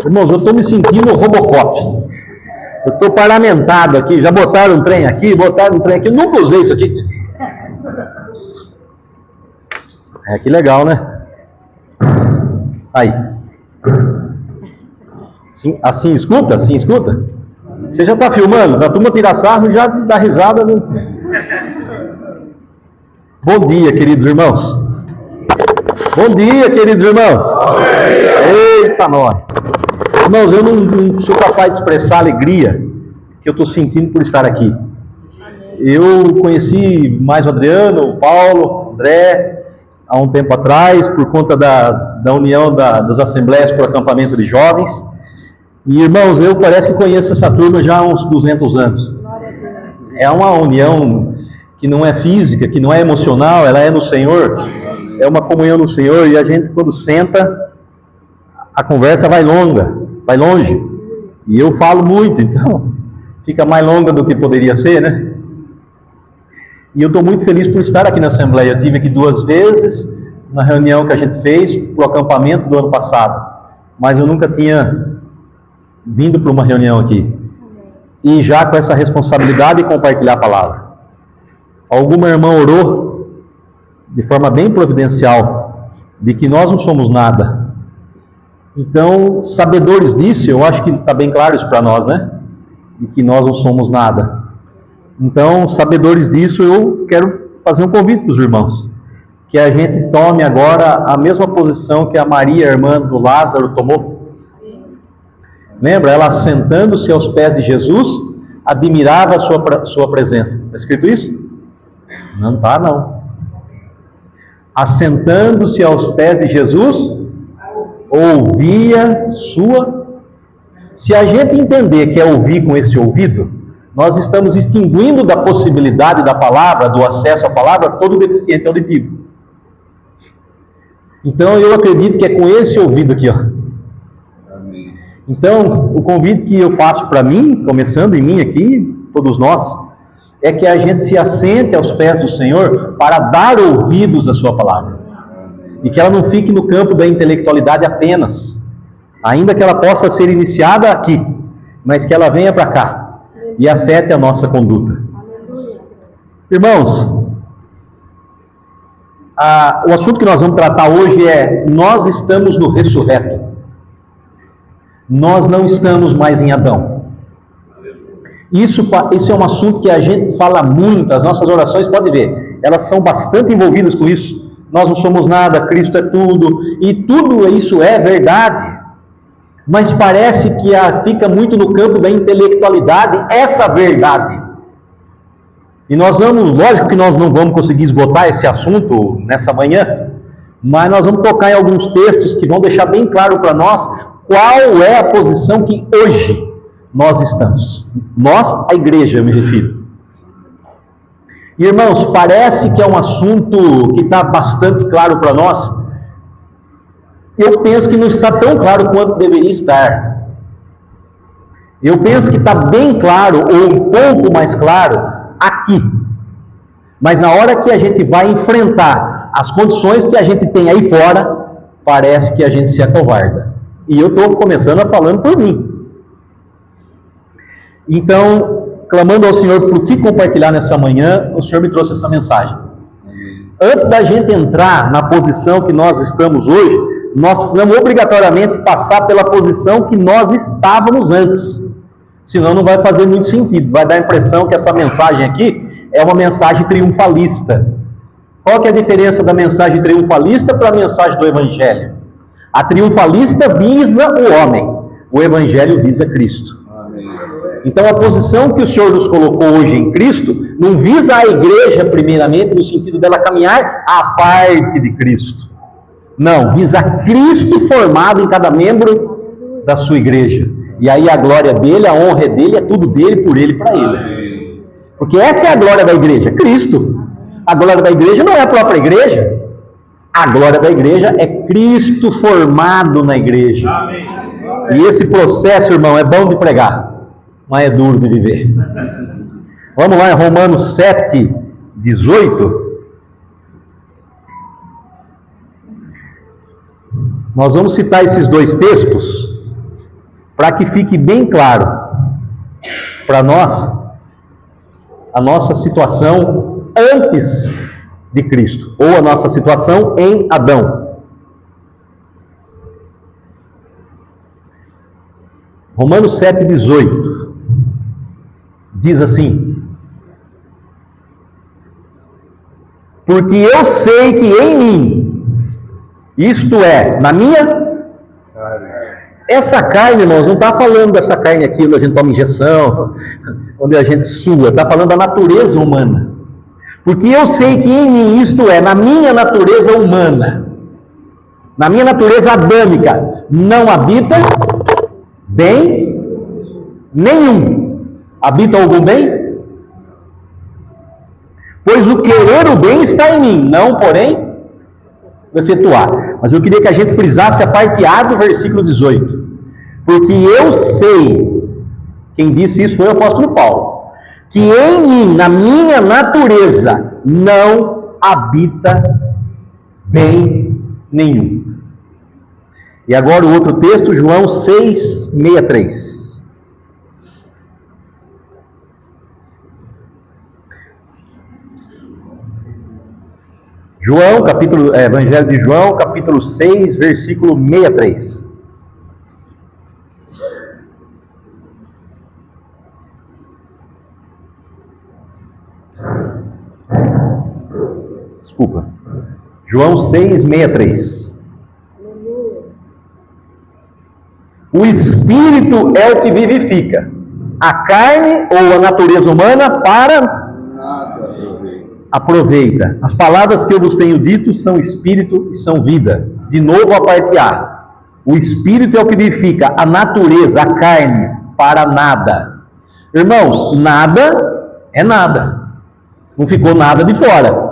Irmãos, eu estou me sentindo Robocop. Eu estou paramentado aqui. Já botaram um trem aqui, Eu nunca usei isso aqui. Que legal, né? Aí. Assim escuta? Assim escuta? Você já está filmando? A turma tira sarro e já dá risada. Né? Bom dia, queridos irmãos. Bom dia, queridos irmãos. Eita, nós. Irmãos, eu não sou capaz de expressar a alegria que eu estou sentindo por estar aqui. Eu conheci mais o Adriano, o Paulo, o André, há um tempo atrás, por conta da união das assembleias para o acampamento de jovens. E, irmãos, eu parece que conheço essa turma já há uns 200 anos. É uma união que não é física, que não é emocional, ela é no Senhor. É uma comunhão no Senhor, e a gente, quando senta, a conversa vai longe. E eu falo muito, então fica mais longa do que poderia ser, né? E eu estou muito feliz por estar aqui na Assembleia. Eu estive aqui 2 vezes, na reunião que a gente fez para o acampamento do ano passado. Mas eu nunca tinha vindo para uma reunião aqui. E já com essa responsabilidade de compartilhar a palavra. Alguma irmã orou, de forma bem providencial, de que nós não somos nada. Então, sabedores disso, eu acho que está bem claro isso para nós, né? De que nós não somos nada. Então, sabedores disso, eu quero fazer um convite para os irmãos. Que a gente tome agora a mesma posição que a Maria, irmã do Lázaro, tomou. Lembra? Ela, sentando-se aos pés de Jesus, admirava a sua presença. Está escrito isso? Não está, não. Assentando-se aos pés de Jesus, ouvia sua... Se a gente entender que é ouvir com esse ouvido, nós estamos extinguindo da possibilidade da palavra, do acesso à palavra, todo deficiente auditivo. Então, eu acredito que é com esse ouvido aqui, ó. Então, o convite que eu faço para mim, começando em mim aqui, todos nós, é que a gente se assente aos pés do Senhor para dar ouvidos à sua palavra. E que ela não fique no campo da intelectualidade apenas, ainda que ela possa ser iniciada aqui, mas que ela venha para cá e afete a nossa conduta. Irmãos, o assunto que nós vamos tratar hoje é: nós estamos no ressurreto. Nós não estamos mais em Adão. Isso é um assunto que a gente fala muito, as nossas orações, pode ver, elas são bastante envolvidas com isso. Nós não somos nada, Cristo é tudo, e tudo isso é verdade. Mas parece que fica muito no campo da intelectualidade essa verdade. E nós vamos, lógico que nós não vamos conseguir esgotar esse assunto nessa manhã, mas nós vamos tocar em alguns textos que vão deixar bem claro para nós qual é a posição que hoje nós estamos. Nós, a igreja, eu me refiro. Irmãos, parece que é um assunto que está bastante claro para nós. Eu penso que não está tão claro quanto deveria estar. Eu penso que está bem claro, ou um pouco mais claro, aqui. Mas na hora que a gente vai enfrentar as condições que a gente tem aí fora, parece que a gente se acovarda. E eu estou começando a falando por mim. Então, clamando ao Senhor por que compartilhar nessa manhã, o Senhor me trouxe essa mensagem. Antes da gente entrar na posição que nós estamos hoje, nós precisamos obrigatoriamente passar pela posição que nós estávamos antes. Senão não vai fazer muito sentido. Vai dar a impressão que essa mensagem aqui é uma mensagem triunfalista. Qual que é a diferença da mensagem triunfalista para a mensagem do Evangelho? A triunfalista visa o homem, o Evangelho visa Cristo. Então a posição que o Senhor nos colocou hoje em Cristo não visa a igreja primeiramente no sentido dela caminhar à parte de Cristo. Não, visa Cristo formado em cada membro da sua igreja. E aí a glória dele, a honra dele, é tudo dele, por ele, para ele. Porque essa é a glória da igreja, Cristo. A glória da igreja não é a própria igreja. A glória da igreja é Cristo formado na igreja. E esse processo, irmão, é bom de pregar, mas é duro de viver. Vamos lá em Romanos 7, 18. Nós vamos citar esses 2 textos para que fique bem claro para nós a nossa situação antes de Cristo, ou a nossa situação em Adão. Romanos 7,18 diz assim: porque eu sei que em mim, isto é, na minha... Essa carne, irmãos, não está falando dessa carne aqui onde a gente toma injeção, onde a gente sua, está falando da natureza humana. Porque eu sei que em mim, isto é, na minha natureza humana, na minha natureza adâmica, não habita bem nenhum. Habita algum bem? Pois o querer o bem está em mim, não, porém, efetuar. Mas eu queria que a gente frisasse a parte A do versículo 18. Porque eu sei, quem disse isso foi o apóstolo Paulo, que em mim, na minha natureza, não habita bem nenhum. E agora o outro texto, João 6,63. Evangelho de João, capítulo 6, versículo 63. Desculpa. João 6,63. O Espírito é o que vivifica. A carne ou a natureza humana para aproveita. As palavras que eu vos tenho dito são Espírito e são vida. De novo a parte A. O Espírito é o que vivifica. A natureza, a carne, para nada. Irmãos, nada é nada. Não ficou nada de fora.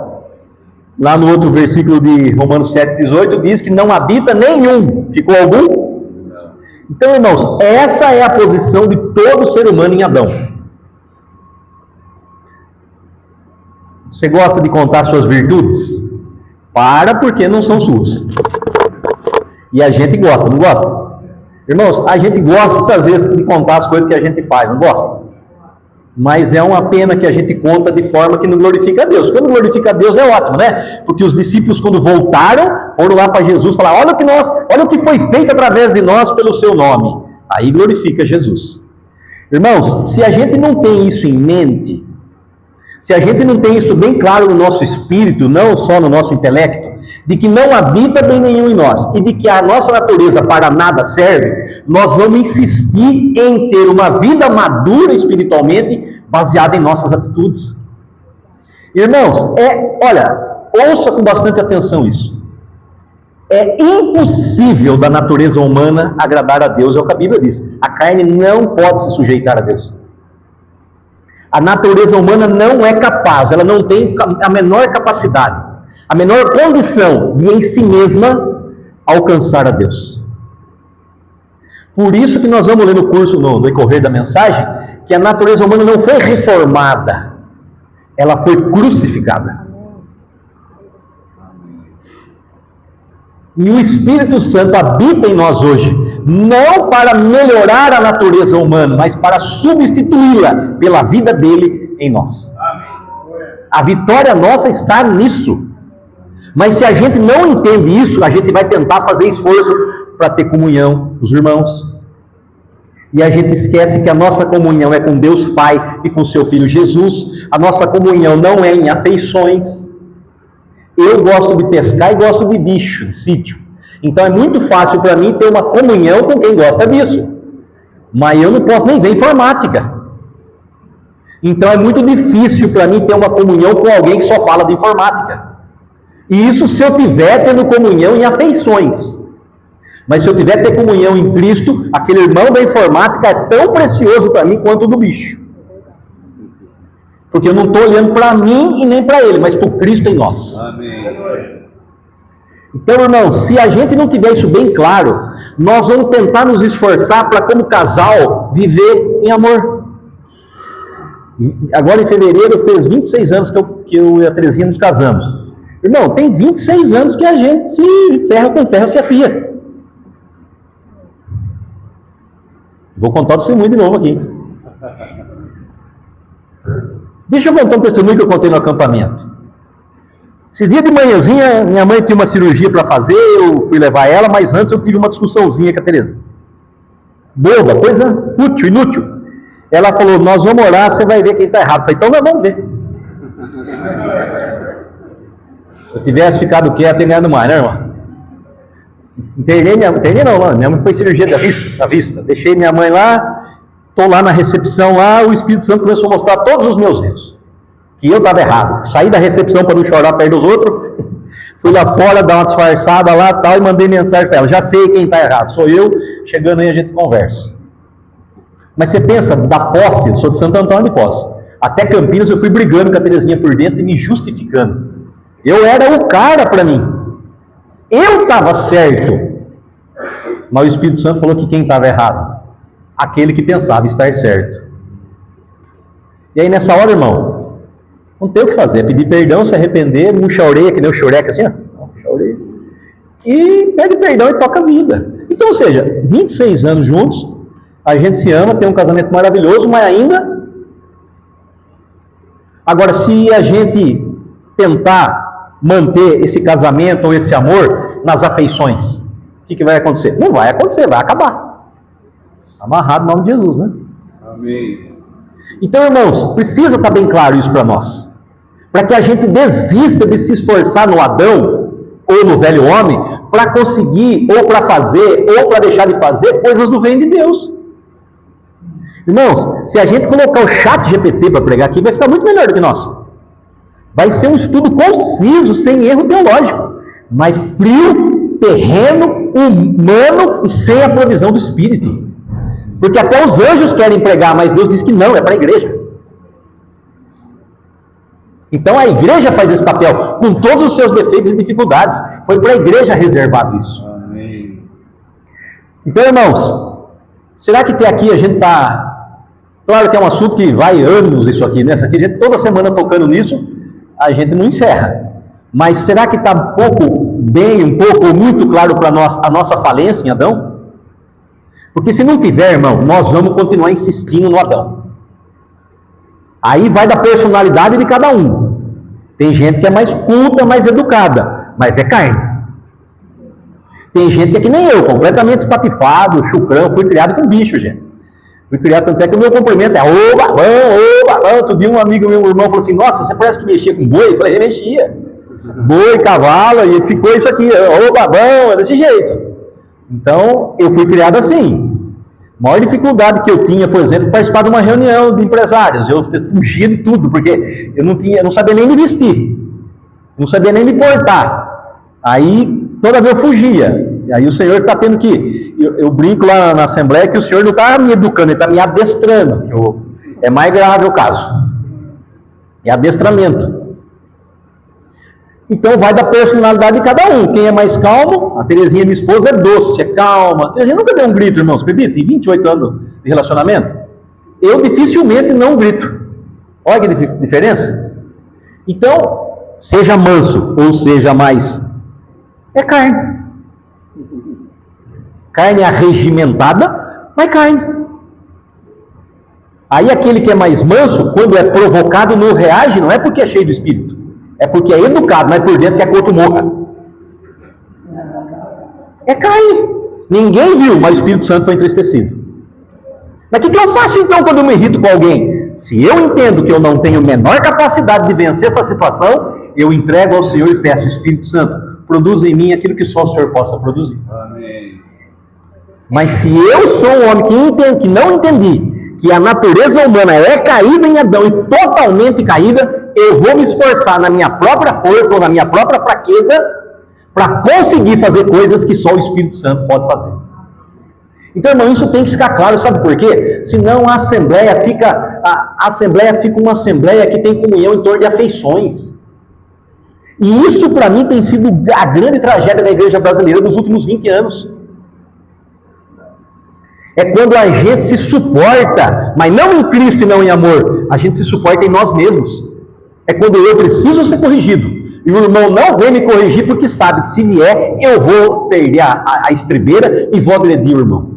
Lá no outro versículo de Romanos 7,18 diz que não habita nenhum. Ficou algum? Não. Então, irmãos, essa é a posição de todo ser humano em Adão. Você gosta de contar suas virtudes? Porque não são suas. E a gente gosta, não gosta? Irmãos, a gente gosta às vezes de contar as coisas que a gente faz, não gosta? Mas é uma pena que a gente conta de forma que não glorifica a Deus. Quando glorifica a Deus é ótimo, né? Porque os discípulos, quando voltaram, foram lá para Jesus falar: olha o que foi feito através de nós pelo seu nome. Aí glorifica Jesus. Irmãos, se a gente não tem isso em mente, se a gente não tem isso bem claro no nosso espírito, não só no nosso intelecto, de que não habita bem nenhum em nós, e de que a nossa natureza para nada serve, nós vamos insistir em ter uma vida madura espiritualmente, baseada em nossas atitudes. Irmãos, ouça com bastante atenção isso. É impossível da natureza humana agradar a Deus, é o que a Bíblia diz. A carne não pode se sujeitar a Deus. A natureza humana não é capaz, ela não tem a menor capacidade, a menor condição de em si mesma alcançar a Deus. Por isso que nós vamos ler no curso, no decorrer da mensagem, que a natureza humana não foi reformada, ela foi crucificada. E o Espírito Santo habita em nós hoje, não para melhorar a natureza humana, mas para substituí-la pela vida dele em nós. A vitória nossa está nisso. Mas se a gente não entende isso, a gente vai tentar fazer esforço para ter comunhão com os irmãos. E a gente esquece que a nossa comunhão é com Deus Pai e com seu Filho Jesus. A nossa comunhão não é em afeições. Eu gosto de pescar e gosto de bicho, de sítio. Então é muito fácil para mim ter uma comunhão com quem gosta disso. Mas eu não posso nem ver informática. Então é muito difícil para mim ter uma comunhão com alguém que só fala de informática. E isso se eu tiver tendo comunhão em afeições. Mas se eu tiver ter comunhão em Cristo, aquele irmão da informática é tão precioso para mim quanto o do bicho. Porque eu não estou olhando para mim e nem para ele, mas para o Cristo em nós. Amém. Então, irmãos, se a gente não tiver isso bem claro, nós vamos tentar nos esforçar para, como casal, viver em amor. Agora, em fevereiro, fez 26 anos que eu e a Terezinha nos casamos. Irmão, tem 26 anos que a gente se ferro com ferro se afia. Vou contar o testemunho de novo aqui. Deixa eu contar um testemunho que eu contei no acampamento. Esses dias de manhãzinha, minha mãe tinha uma cirurgia para fazer, eu fui levar ela, mas antes eu tive uma discussãozinha com a Tereza. Boba, coisa fútil, inútil. Ela falou, nós vamos orar, você vai ver quem está errado. Eu falei, então nós vamos ver. Se eu tivesse ficado quieto, teria ganhado mais, né, irmão? Internei não, minha mãe foi cirurgia da vista. Deixei minha mãe lá, estou lá na recepção, lá, o Espírito Santo começou a mostrar todos os meus erros. Que eu estava errado. Saí da recepção para não chorar perto dos outros, fui lá fora, dar uma disfarçada lá tal, e mandei mensagem para ela. Já sei quem está errado, sou eu, chegando aí a gente conversa. Mas você pensa, da posse, eu sou de Santo Antônio de Posse, até Campinas eu fui brigando com a Terezinha por dentro e me justificando. Eu era o cara para mim. Eu estava certo. Mas o Espírito Santo falou que quem estava errado? Aquele que pensava estar certo. E aí nessa hora, irmão, não tem o que fazer, é pedir perdão, se arrepender, murcha a orelha, que nem o Xureca assim, ó. Murcha a orelha. E pede perdão e toca a vida. Então, ou seja, 26 anos juntos, a gente se ama, tem um casamento maravilhoso, mas ainda... Agora, se a gente tentar manter esse casamento ou esse amor nas afeições, o que vai acontecer? Não vai acontecer, vai acabar. Amarrado no nome de Jesus, né? Amém. Então, irmãos, precisa estar bem claro isso para nós. Para que a gente desista de se esforçar no Adão ou no velho homem para conseguir, ou para fazer, ou para deixar de fazer coisas do reino de Deus. Irmãos, se a gente colocar o chat GPT para pregar aqui, vai ficar muito melhor do que nós. Vai ser um estudo conciso, sem erro teológico, mas frio, terreno, humano e sem a provisão do Espírito. Porque até os anjos querem pregar, mas Deus diz que não, é para a igreja. Então a igreja faz esse papel, com todos os seus defeitos e dificuldades. Foi para a igreja reservado isso. Amém. Então, irmãos, será que até aqui a gente está... Claro que é um assunto que vai anos isso aqui, né? Isso aqui, a gente toda semana tocando nisso, a gente não encerra. Mas será que está um pouco bem, um pouco ou muito claro para nós a nossa falência em Adão? Porque se não tiver, irmão, nós vamos continuar insistindo no Adão. Aí vai da personalidade de cada um. Tem gente que é mais culta, mais educada, mas é carne. Tem gente que é que nem eu, completamente espatifado, chucrão, fui criado com bicho, gente. Fui criado, tanto é que o meu cumprimento é ô babão. Outro dia um amigo meu, um irmão, falou assim, nossa, você parece que mexia com boi? Eu falei, mexia. Boi, cavalo, e ficou isso aqui, ô babão, é desse jeito. Então, eu fui criado assim. A maior dificuldade que eu tinha, por exemplo, participar de uma reunião de empresários. Eu fugia de tudo, porque eu não sabia nem me vestir. Não sabia nem me portar. Aí, toda vez eu fugia. E aí o Senhor está tendo que... Eu brinco lá na Assembleia que o Senhor não está me educando, Ele está me adestrando. É mais grave o caso. É adestramento. Então vai da personalidade de cada um. Quem é mais calmo, a Terezinha, minha esposa, é doce, é calma. A Terezinha nunca deu um grito, irmãos, acredita? Em 28 anos de relacionamento, eu dificilmente não grito. Olha que diferença. Então, seja manso ou seja mais, é carne. Carne arregimentada, mas carne. Aí aquele que é mais manso, quando é provocado, não reage, não é porque é cheio do Espírito. É porque é educado, mas por dentro quer que o outro morra. É carne. Ninguém viu, mas o Espírito Santo foi entristecido. Mas o que eu faço então quando eu me irrito com alguém? Se eu entendo que eu não tenho a menor capacidade de vencer essa situação, eu entrego ao Senhor e peço, Espírito Santo, produza em mim aquilo que só o Senhor possa produzir. Amém. Mas se eu sou um homem que não entendi que a natureza humana é caída em Adão e totalmente caída, eu vou me esforçar na minha própria força ou na minha própria fraqueza para conseguir fazer coisas que só o Espírito Santo pode fazer. Então, irmão, isso tem que ficar claro, sabe por quê? Senão a Assembleia fica uma Assembleia que tem comunhão em torno de afeições. E isso, para mim, tem sido a grande tragédia da igreja brasileira dos últimos 20 anos. É quando a gente se suporta, mas não em Cristo e não em amor, a gente se suporta em nós mesmos. É quando eu preciso ser corrigido, e o irmão não vem me corrigir porque sabe que se vier, eu vou perder a estribeira e vou agredir o irmão.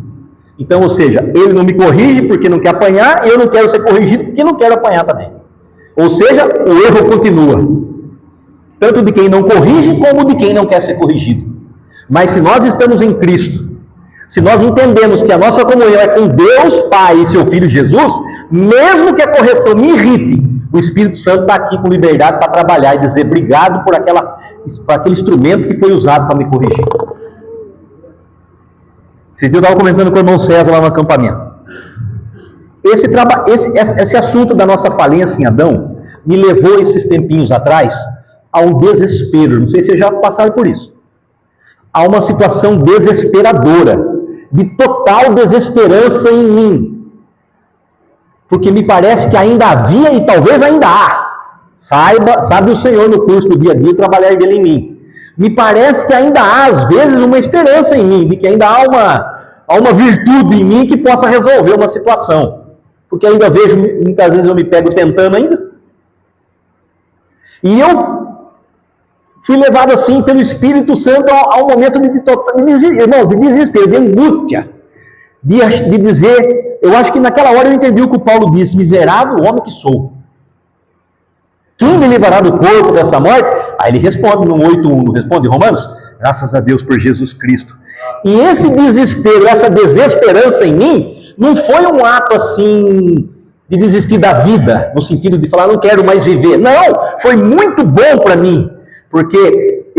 Então, ou seja, ele não me corrige porque não quer apanhar, e eu não quero ser corrigido porque não quero apanhar também. Ou seja, o erro continua. Tanto de quem não corrige, como de quem não quer ser corrigido. Mas se nós estamos em Cristo, se nós entendemos que a nossa comunhão é com Deus Pai e seu Filho Jesus, mesmo que a correção me irrite, o Espírito Santo está aqui com liberdade para trabalhar e dizer obrigado por aquele instrumento que foi usado para me corrigir. Esse dia eu estava comentando com o irmão César lá no acampamento. Esse assunto da nossa falência em Adão me levou esses tempinhos atrás a um desespero. Não sei se vocês já passaram por isso. A uma situação desesperadora, de total desesperança em mim. Porque me parece que ainda havia e talvez ainda há. Sabe o Senhor no curso do dia a dia trabalhar dele em mim. Me parece que ainda há, às vezes, uma esperança em mim, de que ainda há uma virtude em mim que possa resolver uma situação. Porque ainda vejo, muitas vezes eu me pego tentando ainda. E eu fui levado assim pelo Espírito Santo a um momento de desespero, de angústia. De dizer, eu acho que naquela hora eu entendi o que o Paulo disse: miserável homem que sou. Quem me livrará do corpo dessa morte? Aí ele responde no 8:1, não responde Romanos? Graças a Deus por Jesus Cristo. E esse desespero, essa desesperança em mim, não foi um ato assim de desistir da vida, no sentido de falar, não quero mais viver. Não, foi muito bom para mim, porque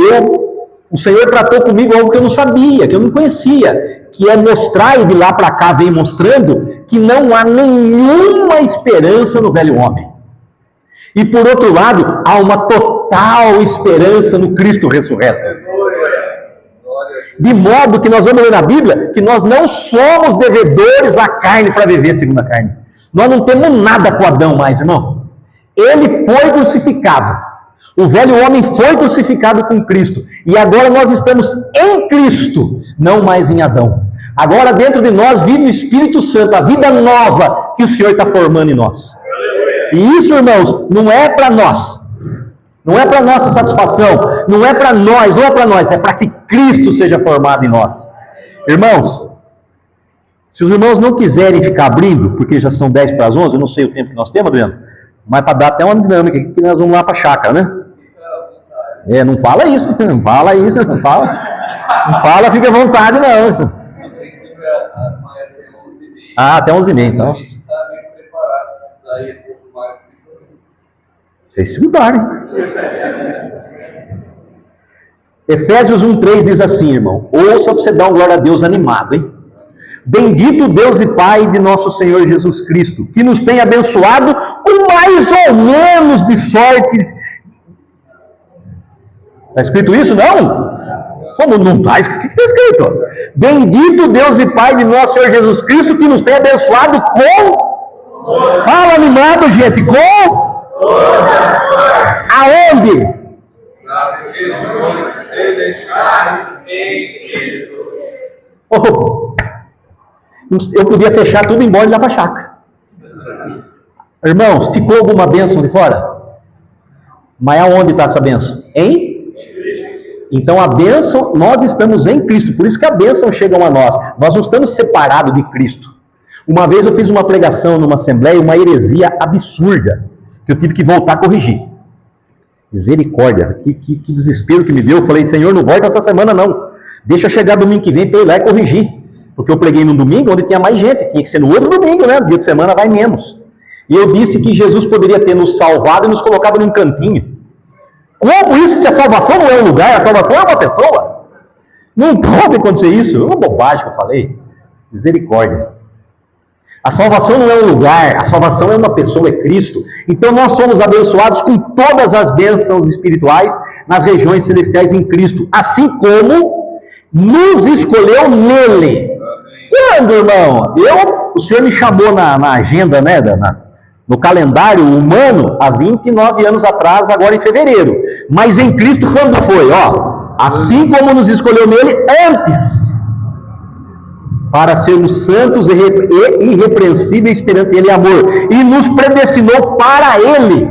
o Senhor tratou comigo algo que eu não sabia, que eu não conhecia, que é mostrar, e de lá para cá vem mostrando, que não há nenhuma esperança no velho homem. E por outro lado, há uma total esperança no Cristo ressurreto. De modo que nós vamos ler na Bíblia que nós não somos devedores à carne para viver segundo a carne. Nós não temos nada com Adão mais, irmão. Ele foi crucificado. O velho homem foi crucificado com Cristo. E agora nós estamos em Cristo, não mais em Adão. Agora dentro de nós vive o Espírito Santo, a vida nova que o Senhor está formando em nós. E isso, irmãos, não é para nós. Não é para nossa satisfação. Não é para nós, não é para nós. É para que Cristo seja formado em nós. Irmãos, se os irmãos não quiserem ficar abrindo, porque já são 10 para as 11, eu não sei o tempo que nós temos, Adriano, mas para dar até uma dinâmica aqui, que nós vamos lá para a chácara, né? Não fala isso, não fala isso, não fala. Não fala, fica à vontade, não. A princípio, amanhã até 11h30. Ah, até 11h30, então. A gente está meio preparado, se sair um pouco mais. Vocês escutarem. Efésios 1:3 diz assim, irmão. Ouça para você dar um glória a Deus animado, hein? Bendito Deus e Pai de nosso Senhor Jesus Cristo, que nos tem abençoado com mais ou menos de sorte. Está escrito isso, não? Como não está? O que está escrito? Bendito Deus e Pai de nosso Senhor Jesus Cristo, que nos tem abençoado com... Fala animado, gente, com... Aonde? Nas regiões celestiais em Cristo. Oh, eu podia fechar tudo e ir embora e lá para a chácara. Irmãos, ficou alguma bênção de fora? Mas aonde está essa bênção? Em? Então a bênção, nós estamos em Cristo, por isso que a bênção chega a nós. Nós não estamos separados de Cristo. Uma vez eu fiz uma pregação numa assembleia, uma heresia absurda, que eu tive que voltar a corrigir. Misericórdia, que desespero que me deu. Eu falei, Senhor, não volta essa semana não. Deixa chegar domingo que vem para eu ir lá e corrigir. Porque eu preguei num domingo onde tinha mais gente, tinha que ser no outro domingo, né? Dia de semana vai menos. E eu disse que Jesus poderia ter nos salvado e nos colocado num cantinho. Como isso, se a salvação não é um lugar, a salvação é uma pessoa? Não pode acontecer isso. É uma bobagem que eu falei. Misericórdia. A salvação não é um lugar, a salvação é uma pessoa, é Cristo. Então nós somos abençoados com todas as bênçãos espirituais nas regiões celestiais em Cristo, assim como nos escolheu nele. Quando, irmão? O Senhor me chamou na agenda, né, no calendário humano, há 29 anos atrás, agora em fevereiro. Mas em Cristo quando foi? Assim como nos escolheu nele antes, para sermos santos e irrepreensíveis perante Ele em amor, e nos predestinou para Ele,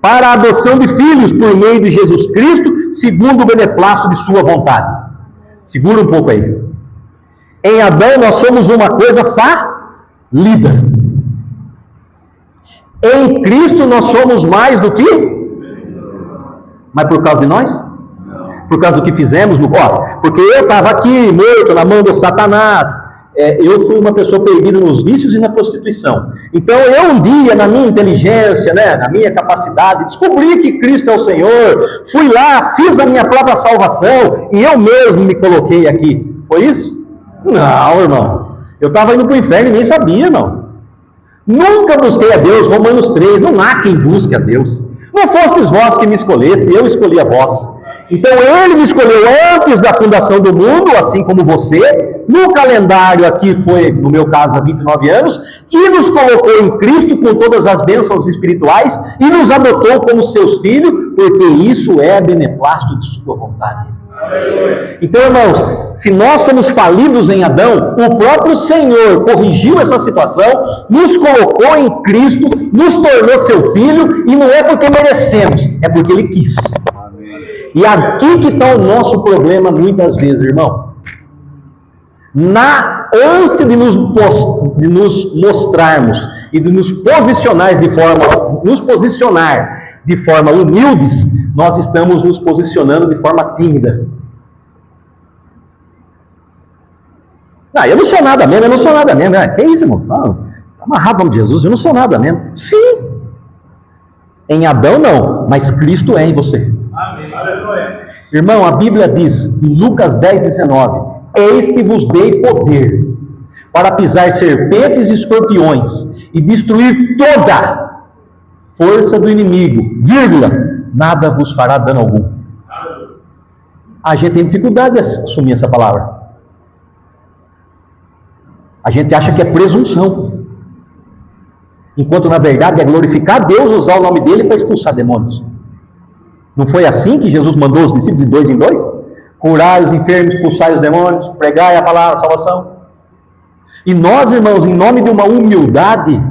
para a adoção de filhos por meio de Jesus Cristo, segundo o beneplácito de sua vontade. Segura um pouco aí. Em Adão nós somos uma coisa falida. Em Cristo nós somos mais do que? Mas por causa de nós? Por causa do que fizemos no voz? Porque eu estava aqui, morto na mão do Satanás. Eu fui uma pessoa perdida nos vícios e na prostituição. Então eu um dia, na minha inteligência, na minha capacidade, descobri que Cristo é o Senhor. Fui lá, fiz a minha própria salvação e eu mesmo me coloquei aqui. Foi isso? Não, irmão. Eu estava indo para o inferno e nem sabia, irmão. Nunca busquei a Deus. Romanos 3, não há quem busque a Deus. Não fostes vós que me escolheste, eu escolhi a vós. Então ele me escolheu antes da fundação do mundo, assim como você. No calendário aqui foi, no meu caso, há 29 anos, e nos colocou em Cristo com todas as bênçãos espirituais e nos adotou como seus filhos, porque isso é beneplácito de sua vontade. Então, irmãos, se nós somos falidos em Adão, o próprio Senhor corrigiu essa situação, nos colocou em Cristo, nos tornou seu filho, e não é porque merecemos, é porque Ele quis. E aqui que está o nosso problema muitas vezes, irmão. Na ânsia de nos mostrarmos e de nos posicionar de forma humildes, nós estamos nos posicionando de forma tímida. Eu não sou nada mesmo, Que isso, irmão? Está amarrado no nome de Jesus, eu não sou nada mesmo. Sim. Em Adão não, mas Cristo é em você. Amém. Aleluia. Irmão, a Bíblia diz, em Lucas 10:19, eis que vos dei poder para pisar serpentes e escorpiões e destruir toda força do inimigo, nada vos fará dano algum. A gente tem dificuldade de assumir essa palavra. A gente acha que é presunção, enquanto na verdade é glorificar Deus, usar o nome dele para expulsar demônios. Não foi assim que Jesus mandou os discípulos de 2 em 2? Curai os enfermos, expulsai os demônios, pregai a palavra, a salvação. E nós, irmãos, em nome de uma humildade,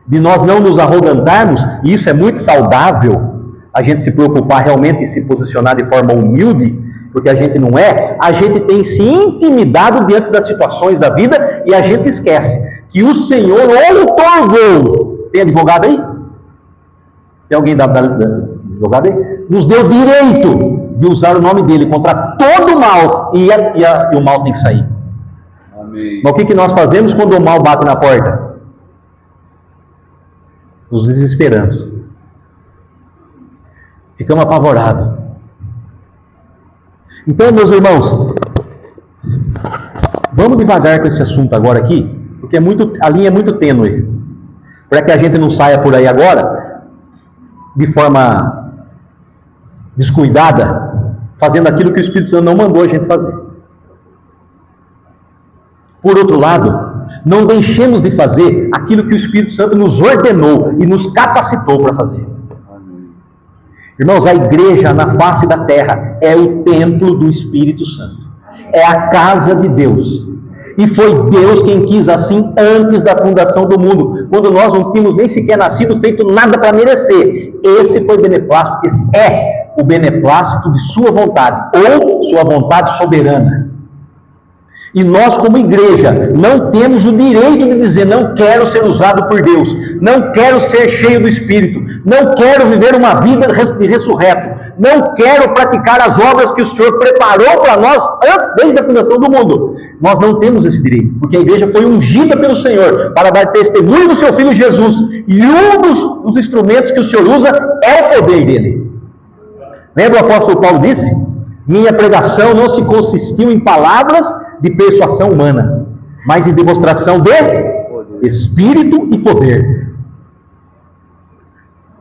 de nós não nos arrogantarmos, e isso é muito saudável, a gente se preocupar realmente em se posicionar de forma humilde, porque a gente não é, a gente tem se intimidado diante das situações da vida, e a gente esquece que o Senhor outorgou. Tem advogado aí? Tem alguém da advogado aí? Nos deu direito de usar o nome dele contra todo o mal, e o mal tem que sair. Amém. Mas o que nós fazemos quando o mal bate na porta? Nos desesperamos. Ficamos apavorados. Então, meus irmãos, vamos devagar com esse assunto agora aqui, porque a linha é muito tênue, para que a gente não saia por aí agora, de forma descuidada, fazendo aquilo que o Espírito Santo não mandou a gente fazer. Por outro lado, não deixemos de fazer aquilo que o Espírito Santo nos ordenou e nos capacitou para fazer. Irmãos, a igreja na face da terra é o templo do Espírito Santo. É a casa de Deus. E foi Deus quem quis assim antes da fundação do mundo, quando nós não tínhamos nem sequer nascido, feito nada para merecer. Esse foi beneplácito, esse é o beneplácito de sua vontade, ou sua vontade soberana. E nós, como igreja, não temos o direito de dizer: não quero ser usado por Deus, não quero ser cheio do Espírito, não quero viver uma vida de ressurreto, não quero praticar as obras que o Senhor preparou para nós antes, desde a fundação do mundo. Nós não temos esse direito, porque a igreja foi ungida pelo Senhor para dar testemunho do seu Filho Jesus, e um dos instrumentos que o Senhor usa é o poder dele. Lembra o apóstolo Paulo disse? Minha pregação não se consistiu em palavras de persuasão humana, mas em demonstração de Espírito e poder.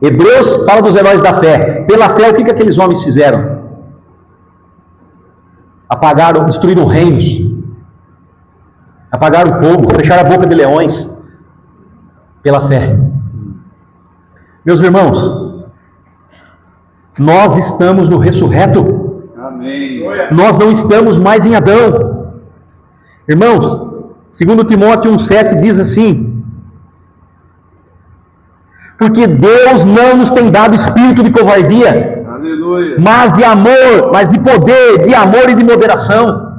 Hebreus fala dos heróis da fé. Pela fé, o que aqueles homens fizeram? Apagaram, destruíram reinos, apagaram fogo, fecharam a boca de leões. Pela fé. Meus irmãos, nós estamos no ressurreto. Amém. Nós não estamos mais em Adão. Irmãos, 2 Timóteo 1,7 diz assim: porque Deus não nos tem dado espírito de covardia, Aleluia. mas de amor, mas de poder, de amor e de moderação.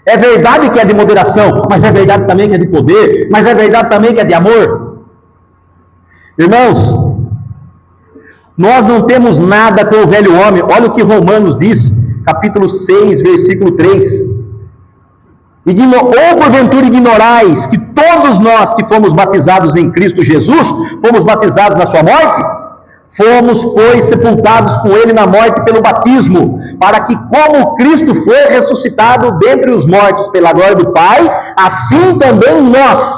É verdade que é de moderação, mas é verdade também que é de poder, mas é verdade também que é de amor. Irmãos, nós não temos nada com o velho homem. Olha o que Romanos diz, capítulo 6, versículo 3. Ou porventura ignorais que todos nós que fomos batizados em Cristo Jesus, fomos batizados na sua morte? Fomos, pois, sepultados com ele na morte pelo batismo, para que, como Cristo foi ressuscitado dentre os mortos pela glória do Pai, assim também nós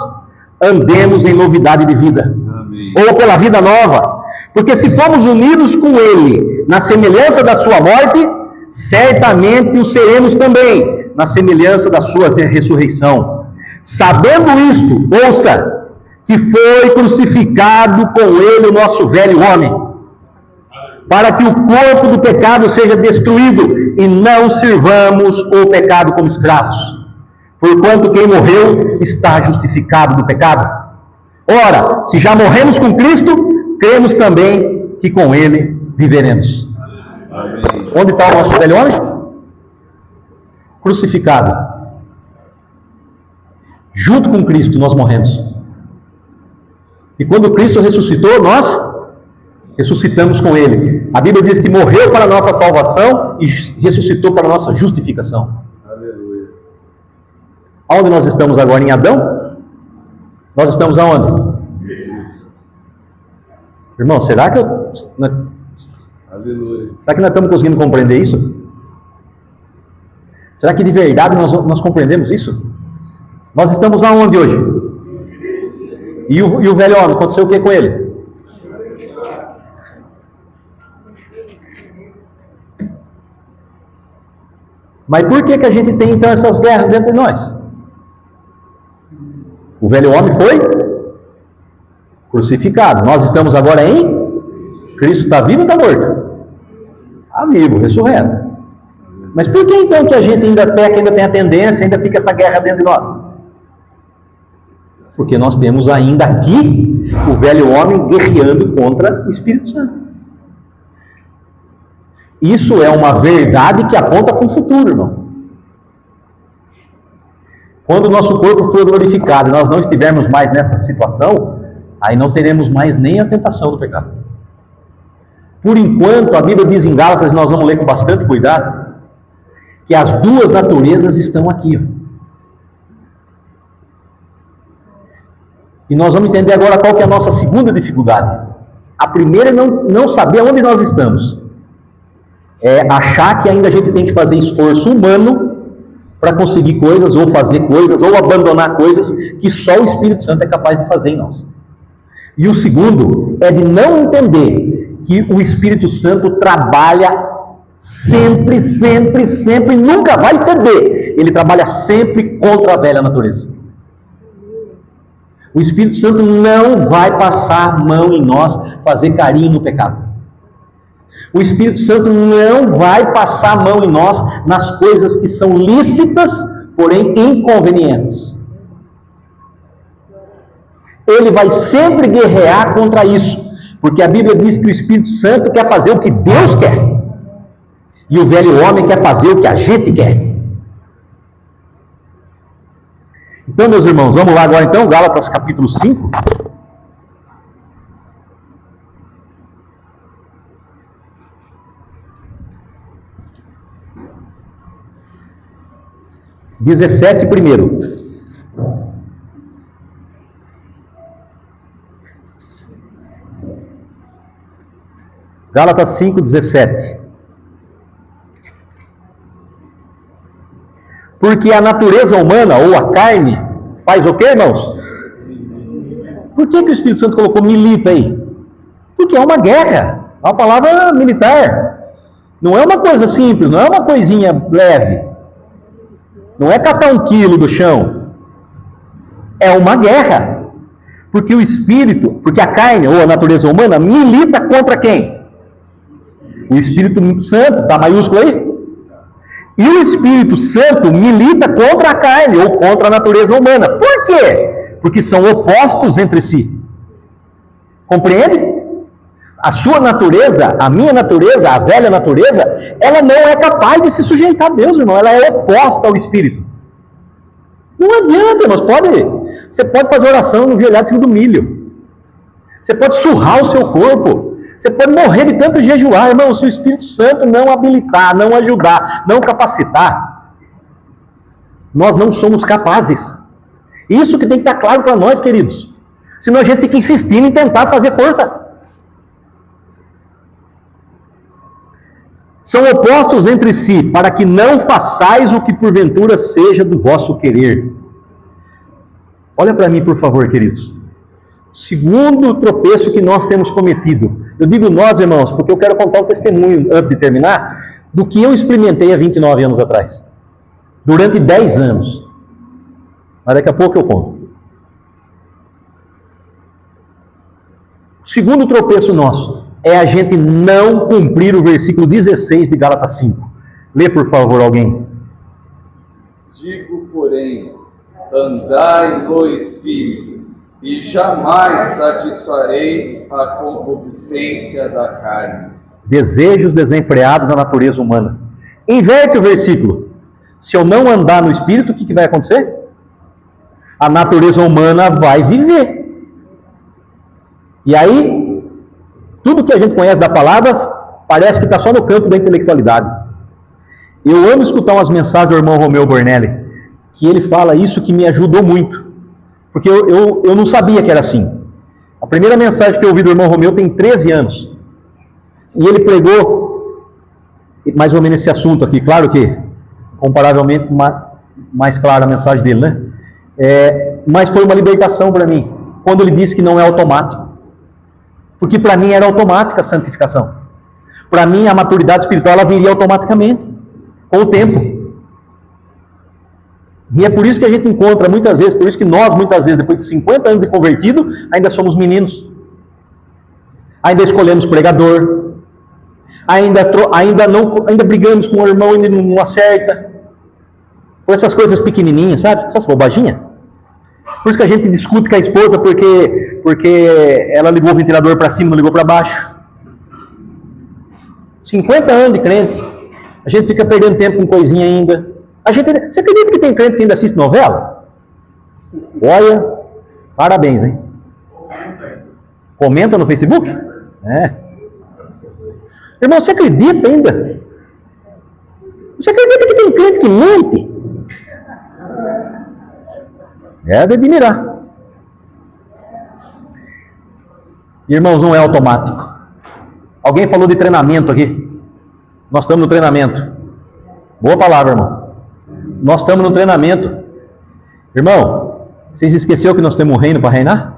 andemos em novidade de vida. Amém. Ou pela vida nova. Porque se fomos unidos com ele na semelhança da sua morte, certamente o seremos também na semelhança da sua ressurreição. Sabendo isto, ouça, que foi crucificado com ele o nosso velho homem, para que o corpo do pecado seja destruído, e não sirvamos o pecado como escravos. Porquanto quem morreu está justificado do pecado. Ora, se já morremos com Cristo, cremos também que com ele viveremos. Amém. Onde está o nosso velho homem? Crucificado. Junto com Cristo nós morremos. E quando Cristo ressuscitou, nós ressuscitamos com ele. A Bíblia diz que morreu para a nossa salvação e ressuscitou para a nossa justificação. Aleluia. Aonde nós estamos agora? Em Adão? Nós estamos aonde? Irmão, será que Aleluia. Será que nós estamos conseguindo compreender isso? Será que de verdade nós compreendemos isso? Nós estamos aonde hoje? E o velho homem, aconteceu o que com ele? Mas por que a gente tem então essas guerras dentro de nós? O velho homem foi crucificado. Nós estamos agora em Cristo. Está vivo ou está morto? Está vivo, ressurreto. Mas por que então que a gente ainda peca, ainda tem a tendência, ainda fica essa guerra dentro de nós? Porque nós temos ainda aqui o velho homem guerreando contra o Espírito Santo. Isso é uma verdade que aponta para o futuro, irmão. Quando o nosso corpo for glorificado e nós não estivermos mais nessa situação, aí não teremos mais nem a tentação do pecado. Por enquanto, a Bíblia diz em Gálatas, e nós vamos ler com bastante cuidado, que as duas naturezas estão aqui. E nós vamos entender agora qual que é a nossa segunda dificuldade. A primeira é não saber onde nós estamos. É achar que ainda a gente tem que fazer esforço humano para conseguir coisas, ou fazer coisas, ou abandonar coisas que só o Espírito Santo é capaz de fazer em nós. E o segundo é de não entender que o Espírito Santo trabalha sempre, sempre, sempre, nunca vai ceder. Ele trabalha sempre contra a velha natureza. O Espírito Santo não vai passar a mão em nós, fazer carinho no pecado. O Espírito Santo não vai passar a mão em nós nas coisas que são lícitas, porém inconvenientes. Ele vai sempre guerrear contra isso, porque a Bíblia diz que o Espírito Santo quer fazer o que Deus quer. E o velho homem quer fazer o que a gente quer. Então, meus irmãos, vamos lá agora então, Gálatas capítulo 5. (17) primeiro. Gálatas 5, 17. Porque a natureza humana, ou a carne, faz o quê, irmãos? Por que o Espírito Santo colocou milita aí? Porque é uma guerra, é uma palavra militar. Não é uma coisa simples, não é uma coisinha leve. Não é catar 1 quilo do chão. É uma guerra. Porque o Espírito, porque a carne, ou a natureza humana, milita contra quem? O Espírito Santo, está maiúsculo aí? E o Espírito Santo milita contra a carne, ou contra a natureza humana. Por quê? Porque são opostos entre si. Compreende? A sua natureza, a minha natureza, a velha natureza, ela não é capaz de se sujeitar a Deus, irmão. Ela é oposta ao Espírito. Não adianta, irmãos. Você pode fazer oração engelhada em cima do milho. Você pode surrar o seu corpo. Você pode morrer de tanto jejuar, irmão. Se o Espírito Santo não habilitar, não ajudar, não capacitar, nós não somos capazes. Isso que tem que estar claro para nós, queridos. Senão a gente fica insistindo em tentar fazer força. São opostos entre si, para que não façais o que porventura seja do vosso querer. Olha para mim, por favor, queridos. Segundo tropeço que nós temos cometido. Eu digo nós, irmãos, porque eu quero contar um testemunho, antes de terminar, do que eu experimentei há 29 anos atrás. Durante 10 anos. Mas daqui a pouco eu conto. O segundo tropeço nosso é a gente não cumprir o versículo 16 de Gálatas 5. Lê, por favor, alguém. Digo, porém, andai no Espírito, e jamais satisfareis a concupiscência da carne. Desejos desenfreados da natureza humana. Inverte o versículo. Se eu não andar no Espírito, o que vai acontecer? A natureza humana vai viver. E aí, tudo que a gente conhece da palavra parece que está só no campo da intelectualidade. Eu amo escutar umas mensagens do irmão Romeu Bornelli, que ele fala isso que me ajudou muito. Porque eu não sabia que era assim. A primeira mensagem que eu ouvi do irmão Romeu tem 13 anos. E ele pregou mais ou menos esse assunto aqui. Claro que, comparavelmente, mais clara a mensagem dele, né? Mas foi uma libertação para mim, quando ele disse que não é automático. Porque para mim era automática a santificação. Para mim a maturidade espiritual ela viria automaticamente, com o tempo. E é por isso que a gente encontra muitas vezes, por isso que nós muitas vezes, depois de 50 anos de convertido, ainda somos meninos. Ainda escolhemos pregador. Ainda brigamos com o irmão e não acerta. Por essas coisas pequenininhas, sabe? Essas bobaginhas. Por isso que a gente discute com a esposa porque ela ligou o ventilador para cima, não ligou para baixo. 50 anos de crente. A gente fica perdendo tempo com coisinha ainda. Você acredita que tem crente que ainda assiste novela? Olha, parabéns, hein? Comenta no Facebook? Irmão, você acredita ainda? Você acredita que tem crente que mente? É de admirar. Irmãos, não é automático. Alguém falou de treinamento aqui. Nós estamos no treinamento. Boa palavra, irmão. Nós estamos no treinamento. Irmão, vocês esqueceram que nós temos um reino para reinar?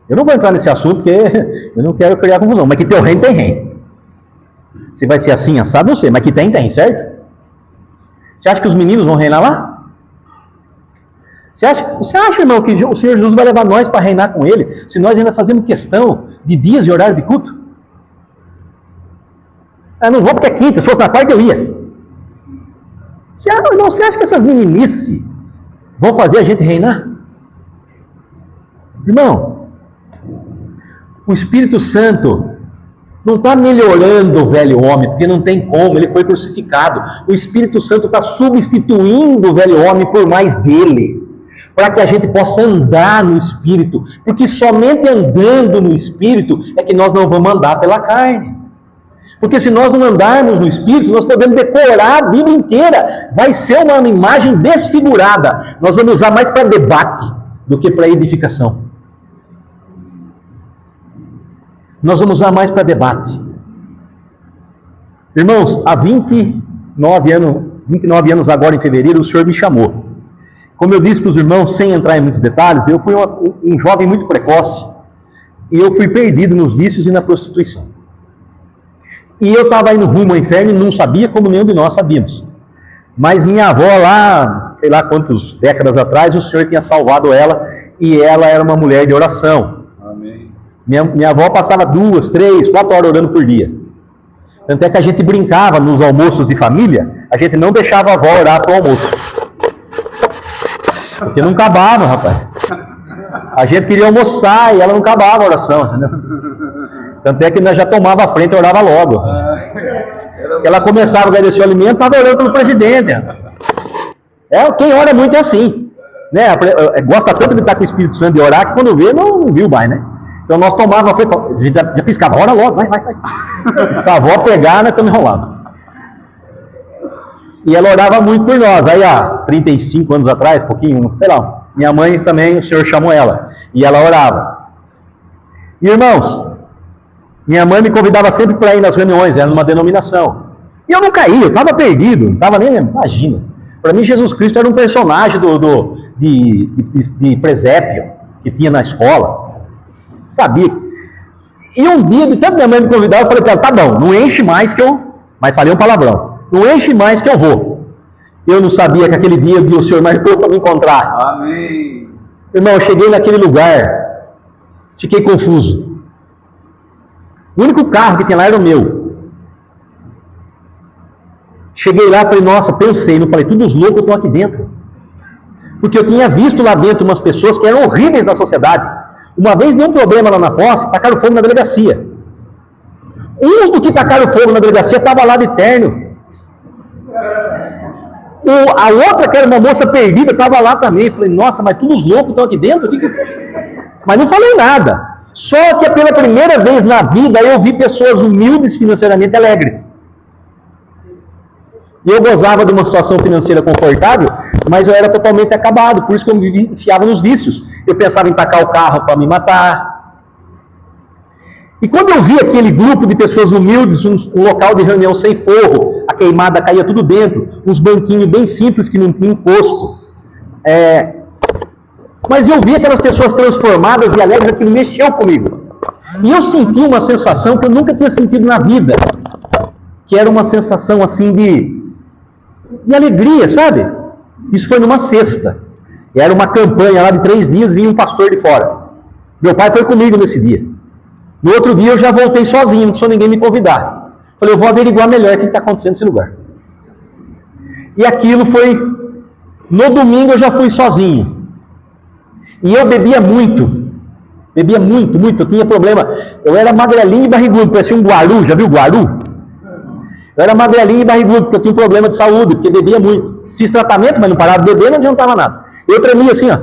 Eu não vou entrar nesse assunto porque eu não quero criar confusão. Mas que teu reino tem reino. Se vai ser assim, assado, não sei. Mas que tem, certo? Você acha que os meninos vão reinar lá? Você acha, irmão, que o Senhor Jesus vai levar nós para reinar com Ele, se nós ainda fazemos questão de dias e horário de culto? Eu não vou porque é quinta, se fosse na quarta eu ia. Você acha que essas meninices vão fazer a gente reinar? Irmão, o Espírito Santo não está melhorando o velho homem, porque não tem como, ele foi crucificado. O Espírito Santo está substituindo o velho homem por mais dele, para que a gente possa andar no Espírito, porque somente andando no Espírito é que nós não vamos andar pela carne. Porque se nós não andarmos no Espírito, nós podemos decorar a Bíblia inteira, vai ser uma imagem desfigurada. Nós vamos usar mais para debate do que para edificação. Nós vamos usar mais para debate. Irmãos, há 29 anos agora em fevereiro, o Senhor me chamou. Como eu disse para os irmãos, sem entrar em muitos detalhes, eu fui um jovem muito precoce. E eu fui perdido nos vícios e na prostituição. E eu estava indo rumo ao inferno e não sabia, como nenhum de nós sabíamos. Mas minha avó lá, sei lá quantas décadas atrás, o Senhor tinha salvado ela, e ela era uma mulher de oração. Amém. Minha avó passava 2, 3, 4 horas orando por dia. Tanto é que a gente brincava nos almoços de família, a gente não deixava a avó orar para o almoço. Porque não acabava, rapaz. A gente queria almoçar e ela não acabava a oração, entendeu? Tanto é que nós já tomava a frente e orava logo. Ela começava a agradecer o alimento, estava orando pelo presidente. Quem ora muito é assim, né? Gosta tanto de estar com o Espírito Santo de orar que quando vê, não viu mais, né? Então nós tomávamos a frente, a gente já piscava, ora logo, vai. Se a avó pegar, nós estamos enrolados. E ela orava muito por nós. Aí há 35 anos atrás, pouquinho, sei lá, minha mãe também, o Senhor chamou ela, e ela orava. E irmãos, minha mãe me convidava sempre para ir nas reuniões, era numa denominação. E eu não caí, eu estava perdido, não estava nem, imagina. Para mim, Jesus Cristo era um personagem de presépio que tinha na escola. Sabia. E um dia, de tanto minha mãe me convidar, eu falei para ela, tá bom, não enche mais que eu... Mas falei um palavrão. Não enche mais que eu vou. Eu não sabia que aquele dia o Senhor marcou para me encontrar. Amém. Irmão, eu cheguei naquele lugar, fiquei confuso. O único carro que tinha lá era o meu. Cheguei lá, falei, nossa, pensei, não falei, todos os loucos estão aqui dentro. Porque eu tinha visto lá dentro umas pessoas que eram horríveis na sociedade. Uma vez deu um problema lá na posse, tacaram fogo na delegacia. Uns do que tacaram fogo na delegacia estavam lá de terno. A outra, que era uma moça perdida, estava lá também. Falei, nossa, mas todos os loucos estão aqui dentro? Mas não falei nada. Só que pela primeira vez na vida eu vi pessoas humildes financeiramente alegres. E eu gozava de uma situação financeira confortável, mas eu era totalmente acabado, por isso que eu me enfiava nos vícios. Eu pensava em tacar o carro para me matar. E quando eu vi aquele grupo de pessoas humildes, um local de reunião sem forro, a queimada caía tudo dentro, uns banquinhos bem simples que não tinham encosto. Mas eu vi aquelas pessoas transformadas e alegres, aquilo mexeu comigo. E eu senti uma sensação que eu nunca tinha sentido na vida, que era uma sensação assim de alegria, sabe? Isso foi numa sexta. Era uma campanha lá de 3 dias, vinha um pastor de fora. Meu pai foi comigo nesse dia. No outro dia eu já voltei sozinho, não precisou ninguém me convidar. Falei, eu vou averiguar melhor o que está acontecendo nesse lugar. E aquilo foi... No domingo eu já fui sozinho. E eu bebia muito. Bebia muito. Eu tinha problema. Eu era magrelinho e barrigudo, parecia um guaru, já viu guaru? Eu era magrelinho e barrigudo, porque eu tinha um problema de saúde, porque bebia muito. Fiz tratamento, mas não parava de beber, não adiantava nada. Eu tremia assim, ó.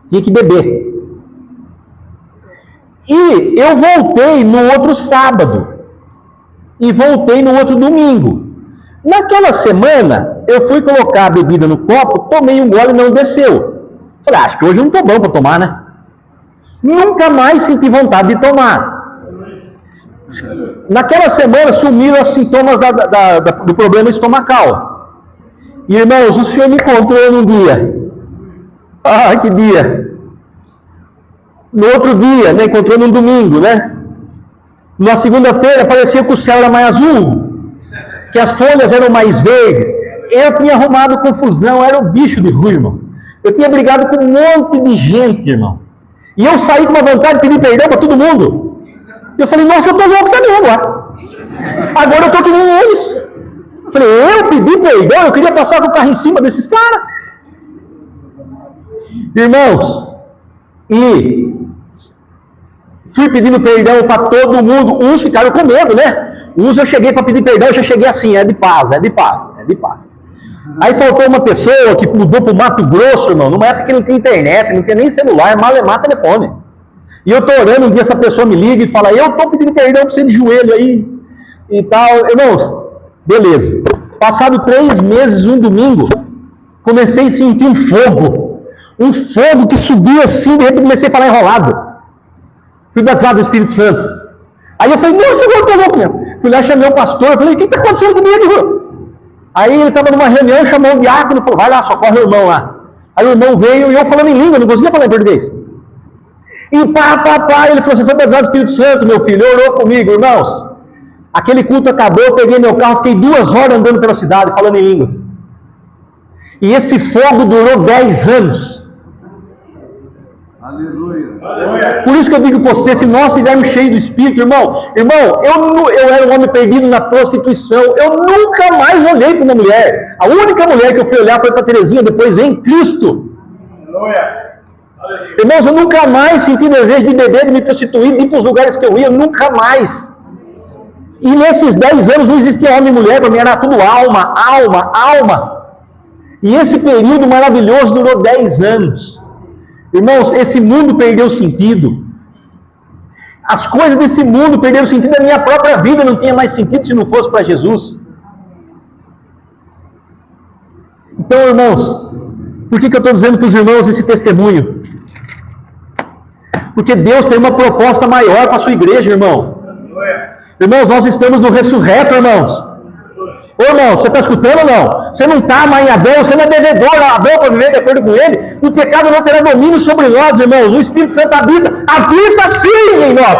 Tinha que beber. E eu voltei no outro sábado. E voltei no outro domingo. Naquela semana, eu fui colocar a bebida no copo, tomei um gole e não desceu. Falei, acho que hoje eu não estou bom para tomar, né? Nunca mais senti vontade de tomar. Naquela semana sumiram os sintomas do problema estomacal. E irmãos, o Senhor me encontrou num dia. Ah, que dia! No outro dia, né, encontrou num domingo, né? Na segunda-feira parecia que o céu era mais azul, que as folhas eram mais verdes. Eu tinha arrumado confusão, era o bicho de rua, irmão. Eu tinha brigado com um monte de gente, irmão. E eu saí com uma vontade de pedir perdão para todo mundo. Eu falei, nossa, eu tô louco também agora. Agora eu tô que nem eles. Eu falei, eu pedi perdão, eu queria passar com o carro em cima desses caras. Irmãos, e fui pedindo perdão para todo mundo. Uns ficaram com medo, né? Uns eu cheguei para pedir perdão, eu já cheguei assim, é de paz. Aí faltou uma pessoa que mudou para o Mato Grosso, irmão, numa época que não tinha internet, não tinha nem celular, malemar telefone. E eu tô orando, um dia essa pessoa me liga e fala, eu tô pedindo perdão para você de joelho aí, e tal. Irmãos, beleza. Passado 3 meses, um domingo, comecei a sentir um fogo que subia assim, de repente comecei a falar enrolado. Fui batizado do Espírito Santo. Aí eu falei, não, Senhor, eu tô louco mesmo. Fui lá, chamei o pastor, falei, o que está acontecendo comigo? Aí ele estava numa reunião, chamou o diácono, falou, vai lá, socorre o irmão lá. Aí o irmão veio e eu falando em língua, não conseguia falar em português. E ele falou, você foi batizado do Espírito Santo, meu filho, orou comigo, irmãos. Aquele culto acabou, eu peguei meu carro, fiquei 2 horas andando pela cidade, falando em línguas. E esse fogo durou 10 anos. Aleluia. Por isso que eu digo para você, se nós estivermos cheios do Espírito, irmão, eu era um homem perdido na prostituição, eu nunca mais olhei para uma mulher. A única mulher que eu fui olhar foi para Terezinha, depois em Cristo. Irmãos, eu nunca mais senti desejo de beber, de me prostituir, de ir para os lugares que eu ia, nunca mais. E nesses 10 anos não existia homem e mulher, para mim era tudo alma. E esse período maravilhoso durou 10 anos. Irmãos, esse mundo perdeu sentido. As coisas desse mundo perderam sentido. A minha própria vida não tinha mais sentido se não fosse para Jesus. Então, irmãos, por que eu estou dizendo para os irmãos esse testemunho? Porque Deus tem uma proposta maior para a sua igreja, irmão. Irmãos, nós estamos no ressurreto, irmãos. Ô irmão, você está escutando ou não? Você não está mais em Adão, você não é devedor a Adão para viver de acordo com ele. O pecado não terá domínio sobre nós, irmãos. O Espírito Santo habita sim em nós.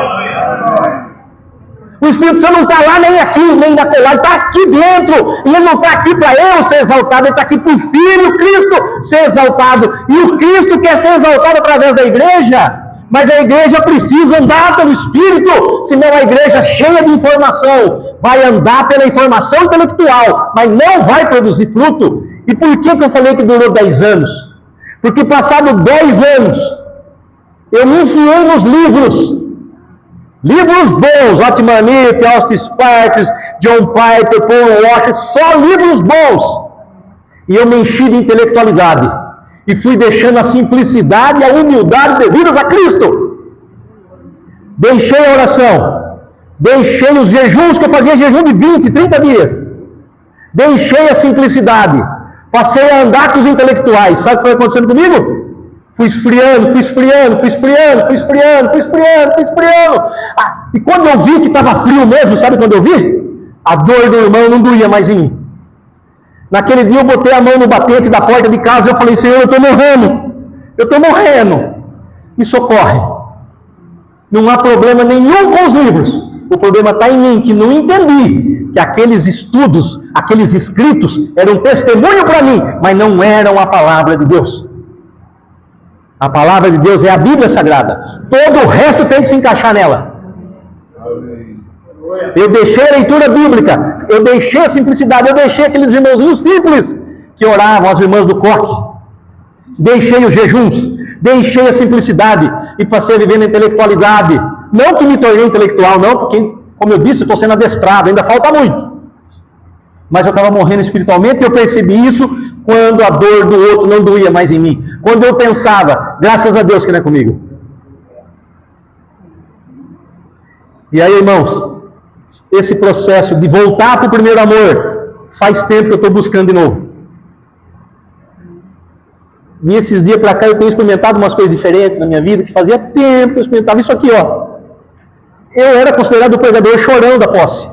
O Espírito Santo não está lá nem aqui, nem naquele lado, ele está aqui dentro. E ele não está aqui para eu ser exaltado, ele está aqui para o Filho Cristo ser exaltado. E o Cristo quer ser exaltado através da igreja. Mas a igreja precisa andar pelo Espírito, senão a igreja cheia de informação vai andar pela informação intelectual, mas não vai produzir fruto. E por que eu falei que durou 10 anos? Porque passado 10 anos, eu me enfiei nos livros bons, Otman Lee, Austin Sparks, John Piper, Paul Washer, só livros bons. E eu me enchi de intelectualidade. E fui deixando a simplicidade e a humildade devidas a Cristo. Deixei a oração. Deixei os jejuns, que eu fazia jejum de 20, 30 dias. Deixei a simplicidade. Passei a andar com os intelectuais. Sabe o que foi acontecendo comigo? Fui esfriando. E quando eu vi que estava frio mesmo, sabe quando eu vi? A dor do irmão não doía mais em mim. Naquele dia eu botei a mão no batente da porta de casa e eu falei, Senhor, eu estou morrendo, me socorre. Não há problema nenhum com os livros, o problema está em mim, que não entendi que aqueles estudos, aqueles escritos, eram um testemunho para mim, mas não eram a palavra de Deus. A palavra de Deus é a Bíblia Sagrada, todo o resto tem que se encaixar nela. Eu deixei a leitura bíblica, eu deixei a simplicidade, eu deixei aqueles irmãozinhos simples que oravam, as irmãs do coque. Deixei os jejuns, deixei a simplicidade e passei a viver na intelectualidade. Não que me tornei intelectual, não, porque, como eu disse, eu estou sendo adestrado, ainda falta muito. Mas eu estava morrendo espiritualmente e eu percebi isso quando a dor do outro não doía mais em mim. Quando eu pensava, graças a Deus que não é comigo. E aí, irmãos, esse processo de voltar para o primeiro amor, faz tempo que eu estou buscando de novo. E esses dias para cá eu tenho experimentado umas coisas diferentes na minha vida, que fazia tempo que eu experimentava isso aqui, ó. Eu era considerado o pregador chorão da posse.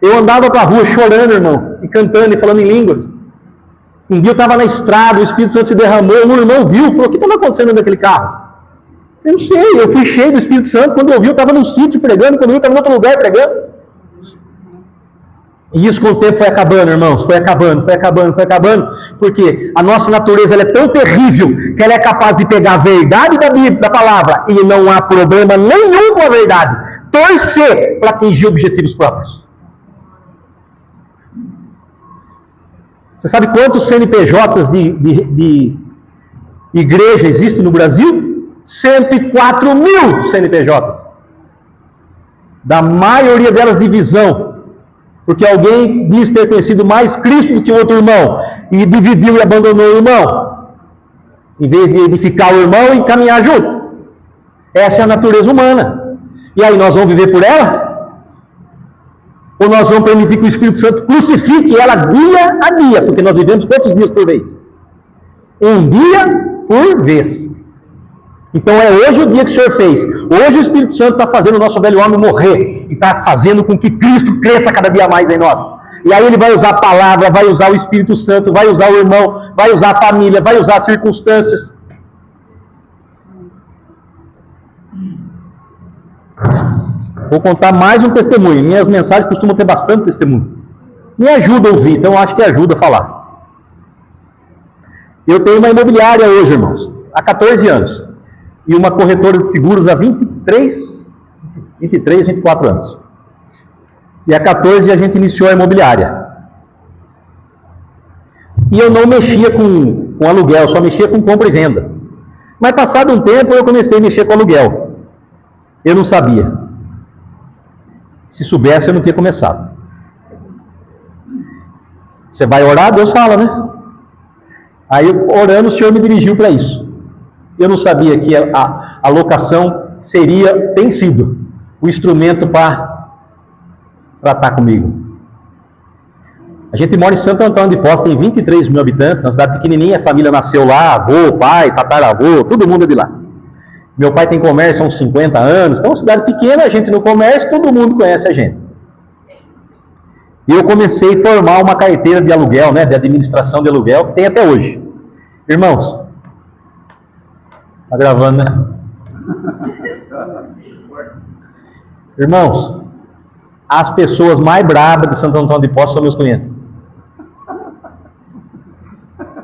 Eu andava para a rua chorando, irmão, e cantando e falando em línguas. Um dia eu estava na estrada, o Espírito Santo se derramou, um irmão viu, falou, o que estava acontecendo naquele carro? Eu não sei, eu fui cheio do Espírito Santo, quando eu vi eu estava num sítio pregando, quando eu vi eu estava em outro lugar pregando. E isso com o tempo foi acabando, irmãos, foi acabando, porque a nossa natureza ela é tão terrível, que ela é capaz de pegar a verdade da Bíblia, da palavra, e não há problema nenhum com a verdade, torcer para atingir objetivos próprios. Você sabe quantos CNPJs de igreja existem no Brasil? 104 mil CNPJs. Da maioria delas divisão. Porque alguém diz ter conhecido mais Cristo do que o outro irmão. E dividiu e abandonou o irmão. Em vez de edificar o irmão e caminhar junto. Essa é a natureza humana. E aí nós vamos viver por ela? Ou nós vamos permitir que o Espírito Santo crucifique ela dia a dia? Porque nós vivemos quantos dias por vez? Um dia por vez. Então é hoje o dia que o Senhor fez. Hoje o Espírito Santo está fazendo o nosso velho homem morrer. E está fazendo com que Cristo cresça cada dia mais em nós. E aí ele vai usar a palavra, vai usar o Espírito Santo, vai usar o irmão, vai usar a família, vai usar as circunstâncias. Vou contar mais um testemunho. Minhas mensagens costumam ter bastante testemunho. Me ajuda a ouvir, então eu acho que ajuda a falar. Eu tenho uma imobiliária hoje, irmãos, há 14 anos. E uma corretora de seguros há 23, 24 anos. E há 14 a gente iniciou a imobiliária. E eu não mexia com aluguel, só mexia com compra e venda. Mas passado um tempo eu comecei a mexer com aluguel. Eu não sabia. Se soubesse eu não tinha começado. Você vai orar, Deus fala, né? Aí, orando, o Senhor me dirigiu para isso. Eu não sabia que a locação tem sido o instrumento para tratar comigo. A gente mora em Santo Antônio de Posse, tem 23 mil habitantes, uma cidade pequenininha, a família nasceu lá, avô, pai, tataravô, todo mundo é de lá. Meu pai tem comércio há uns 50 anos, então é uma cidade pequena, a gente no comércio, todo mundo conhece a gente. E eu comecei a formar uma carteira de aluguel, né, de administração de aluguel, que tem até hoje. Irmãos, tá gravando, né? Irmãos, as pessoas mais brabas de Santo Antônio de Posse são meus clientes.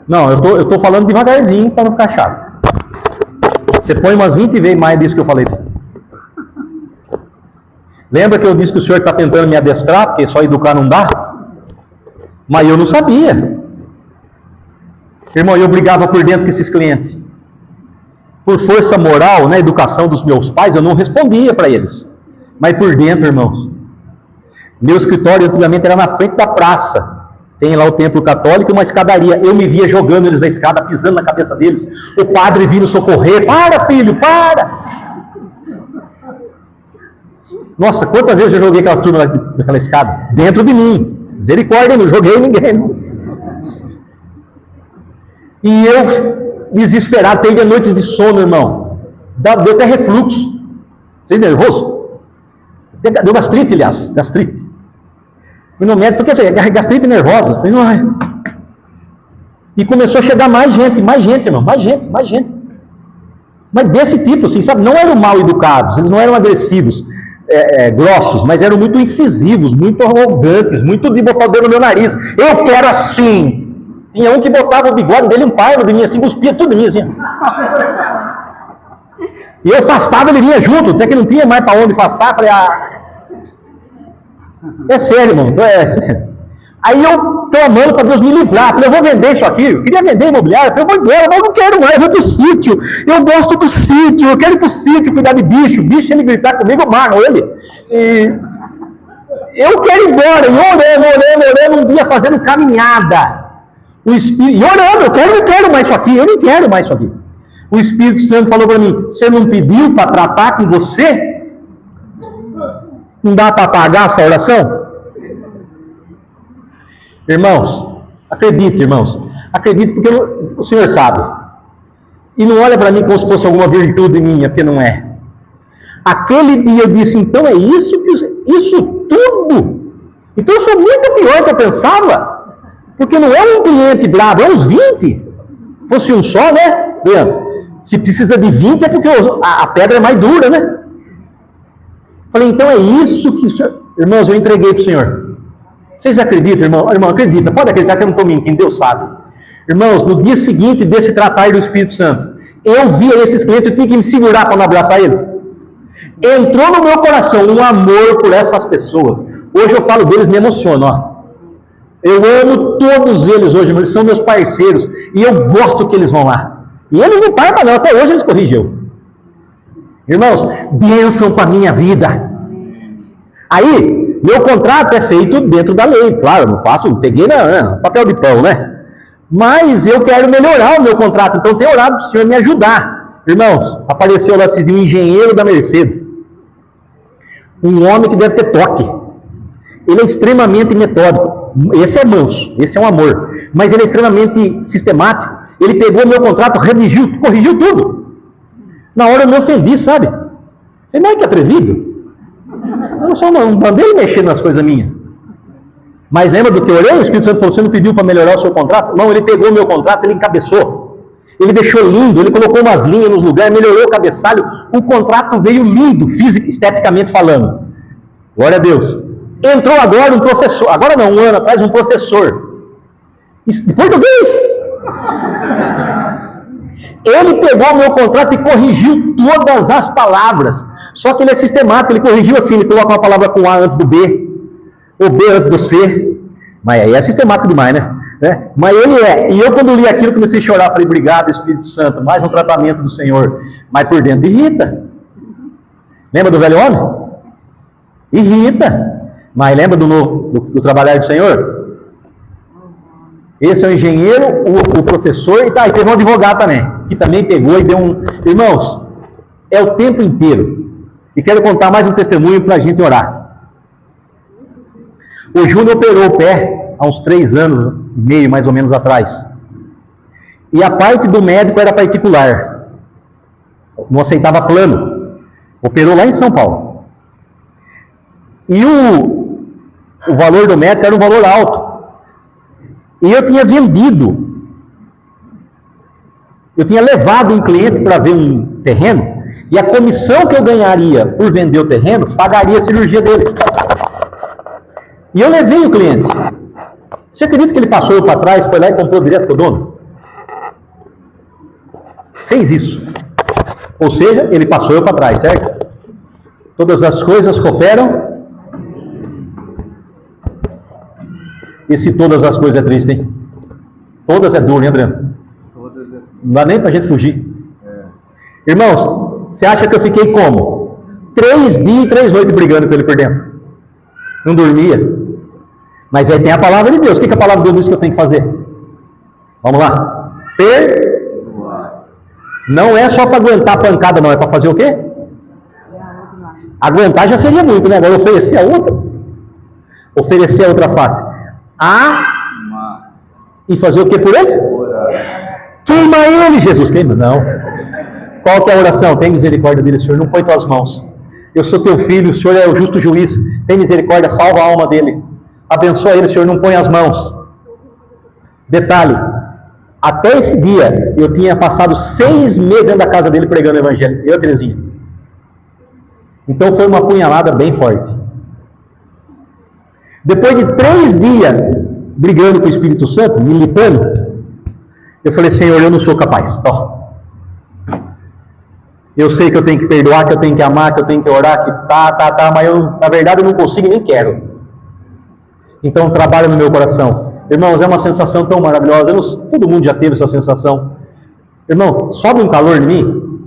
Não, eu estou falando devagarzinho para não ficar chato. Você põe umas 20 vezes mais disso que eu falei. Lembra que eu disse que o senhor está tentando me adestrar, porque só educar não dá? Mas eu não sabia. Irmão, eu brigava por dentro com esses clientes. Por força moral, na educação dos meus pais, eu não respondia para eles. Mas por dentro, irmãos, meu escritório antigamente era na frente da praça. Tem lá o templo católico e uma escadaria. Eu me via jogando eles da escada, pisando na cabeça deles. O padre vindo socorrer. Para, filho, para! Nossa, quantas vezes eu joguei aquela turma naquela escada? Dentro de mim. Misericórdia, não joguei ninguém. E eu, desesperado, teve noites de sono, irmão. Deu até refluxo. Você é nervoso? Deu gastrite, aliás. Gastrite. Fui no médico, falei, gastrite nervosa. Falei, ai. E começou a chegar mais gente, irmão. Mais gente. Mas desse tipo, assim, sabe? Não eram mal educados, eles não eram agressivos, grossos, mas eram muito incisivos, muito arrogantes, muito de botar o dedo no meu nariz. Eu quero assim. Tinha um que botava o bigode dele um par de mim, assim, cuspia tudo em mim, assim. E eu afastava, ele vinha junto, até que não tinha mais para onde afastar. Falei, é sério, irmão. Aí eu clamando para Deus me livrar. Falei, eu vou vender isso aqui. Eu queria vender imobiliário. Falei, eu vou embora, mas eu não quero mais. Eu vou pro sítio. Eu gosto do sítio. Eu quero ir pro sítio cuidar de bicho. O bicho, se ele gritar comigo, eu marro ele. E eu quero ir embora. E orando, um dia fazendo caminhada. O Espírito, e orando, eu não quero mais isso aqui. Eu não quero mais isso aqui. O Espírito Santo falou para mim, você não pediu para tratar com você? Não dá para pagar essa oração? Irmãos, acredite porque o Senhor sabe. E não olha para mim como se fosse alguma virtude minha, porque não é. Aquele dia eu disse, então é isso tudo? Então eu sou muito pior do que eu pensava. Porque não é um cliente brabo, é uns 20. Fosse um só, né? Se precisa de 20 é porque a pedra é mais dura, né? Falei, então é isso que... Irmãos, eu entreguei para o Senhor. Vocês acreditam, irmão? Irmão, acredita. Pode acreditar que eu não estou mentindo, Deus sabe. Irmãos, no dia seguinte desse tratar do Espírito Santo, eu via esses clientes, eu tinha que me segurar para não abraçar eles. Entrou no meu coração um amor por essas pessoas. Hoje eu falo deles, me emociono, ó. Eu amo todos eles hoje, eles são meus parceiros. E eu gosto que eles vão lá. E eles não param não, até hoje eles corrigem eu. Irmãos, bênção para a minha vida. Aí, meu contrato é feito dentro da lei. Claro, não faço, peguei na papel de pão, né? Mas eu quero melhorar o meu contrato. Então, tenho orado para o Senhor me ajudar. Irmãos, apareceu lá um engenheiro da Mercedes. Um homem que deve ter toque. Ele é extremamente metódico. Esse é manso, esse é um amor. Mas ele é extremamente sistemático. Ele pegou o meu contrato, redigiu, corrigiu tudo. Na hora eu me ofendi, sabe? Ele não é que atrevido. Eu só não mandei mexer nas coisas minhas. Mas lembra do que eu olhei? O Espírito Santo falou, você não pediu para melhorar o seu contrato? Não, ele pegou o meu contrato, ele encabeçou. Ele deixou lindo, ele colocou umas linhas nos lugares, melhorou o cabeçalho. O contrato veio lindo, esteticamente falando. Glória a Deus. Entrou agora um professor, agora não, um ano atrás, um professor. De português. Ele pegou o meu contrato e corrigiu todas as palavras. Só que ele é sistemático, ele corrigiu assim, ele coloca uma palavra com A antes do B, ou B antes do C. Mas aí é sistemático demais, né? Mas ele é. E eu, quando li aquilo, comecei a chorar. Falei, obrigado, Espírito Santo, mais um tratamento do Senhor. Mas por dentro irrita. Lembra do velho homem? Irrita. Mas lembra do trabalhar do Senhor? Esse é o engenheiro, o professor, e teve um advogado também, que também pegou e deu um... Irmãos, é o tempo inteiro. E quero contar mais um testemunho para a gente orar. O Júnior operou o pé há uns 3 anos e meio, mais ou menos, atrás. E a parte do médico era particular. Não aceitava plano. Operou lá em São Paulo. E o valor do médico era um valor alto. E eu tinha vendido. Eu tinha levado um cliente para ver um terreno. E a comissão que eu ganharia por vender o terreno pagaria a cirurgia dele. E eu levei o cliente. Você acredita que ele passou eu para trás, foi lá e comprou direto para o dono? Fez isso. Ou seja, ele passou eu para trás, certo? Todas as coisas cooperam. E se todas as coisas é triste, hein? Todas é duro, hein, Adriano? Não dá nem para a gente fugir. Irmãos, você acha que eu fiquei como? 3 dias e 3 noites brigando com ele por dentro. Não dormia. Mas aí tem a palavra de Deus. O que a palavra de Deus diz que eu tenho que fazer? Vamos lá. Não é só para aguentar a pancada, não. É para fazer o quê? Aguentar já seria muito, né? Agora oferecer a outra. Oferecer a outra face. E fazer o que por ele? Queima ele, Jesus. Queima? Não. Qual que é a oração? Tem misericórdia dele, Senhor. Não põe tuas mãos. Eu sou teu filho, o Senhor é o justo juiz. Tem misericórdia, salva a alma dele. Abençoa ele, Senhor. Não põe as mãos. Detalhe. Até esse dia, eu tinha passado 6 meses dentro da casa dele pregando o evangelho. Eu, Terezinha. Então foi uma punhalada bem forte. Depois de 3 dias brigando com o Espírito Santo, militando, eu falei, Senhor, eu não sou capaz. Eu sei que eu tenho que perdoar, que eu tenho que amar, que eu tenho que orar, que mas eu, na verdade eu não consigo e nem quero. Então trabalha no meu coração. Irmãos, é uma sensação tão maravilhosa. Todo mundo já teve essa sensação. Irmão, sobe um calor em mim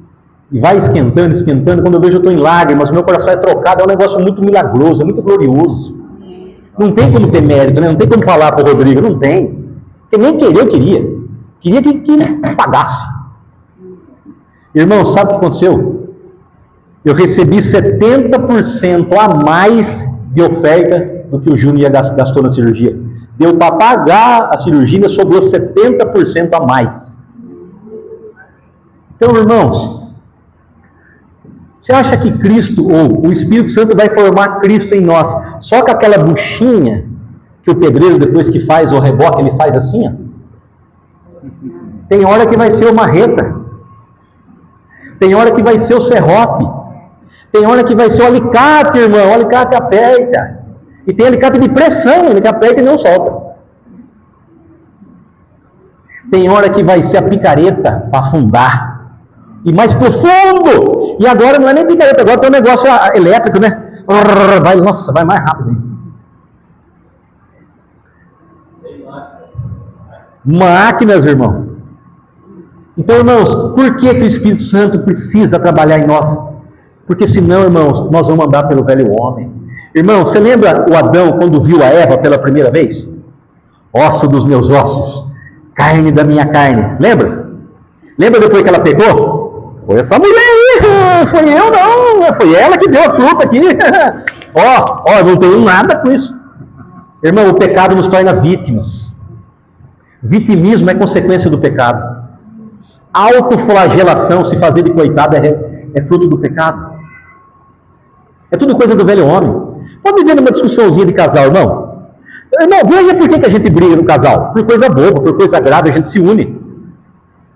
e vai esquentando, esquentando. Quando eu vejo eu estou em lágrimas, meu coração é trocado. É um negócio muito milagroso, é muito glorioso. Não tem como ter mérito, né? Não tem como falar para o Rodrigo, não tem. Porque nem querer eu queria. Queria que pagasse. Irmão, sabe o que aconteceu? Eu recebi 70% a mais de oferta do que o Júnior gastou na cirurgia. Deu para pagar a cirurgia e sobrou 70% a mais. Então, irmãos, você acha que Cristo, ou o Espírito Santo vai formar Cristo em nós, só com aquela buchinha que o pedreiro, depois que faz o reboque, ele faz assim, ó? Tem hora que vai ser o marreta. Tem hora que vai ser o serrote. Tem hora que vai ser o alicate, irmão. O alicate aperta. E tem alicate de pressão, ele que aperta e não solta. Tem hora que vai ser a picareta para afundar. E mais profundo. E agora não é nem picareta, agora tem um negócio elétrico, né? Nossa, vai mais rápido. Hein? Máquinas, irmão. Então, irmãos, por que o Espírito Santo precisa trabalhar em nós? Porque senão, irmãos, nós vamos andar pelo velho homem. Irmão, você lembra o Adão quando viu a Eva pela primeira vez? Osso dos meus ossos, carne da minha carne. Lembra? Lembra depois que ela pegou? Foi essa mulher aí, foi eu não, foi ela que deu a fruta aqui. Ó, não tenho nada com isso. Irmão, o pecado nos torna vítimas. Vitimismo é consequência do pecado. Autoflagelação, se fazer de coitado, é fruto do pecado. É tudo coisa do velho homem. Pode ver numa discussãozinha de casal, irmão. Irmão, veja por que a gente briga no casal. Por coisa boba, por coisa grave, a gente se une.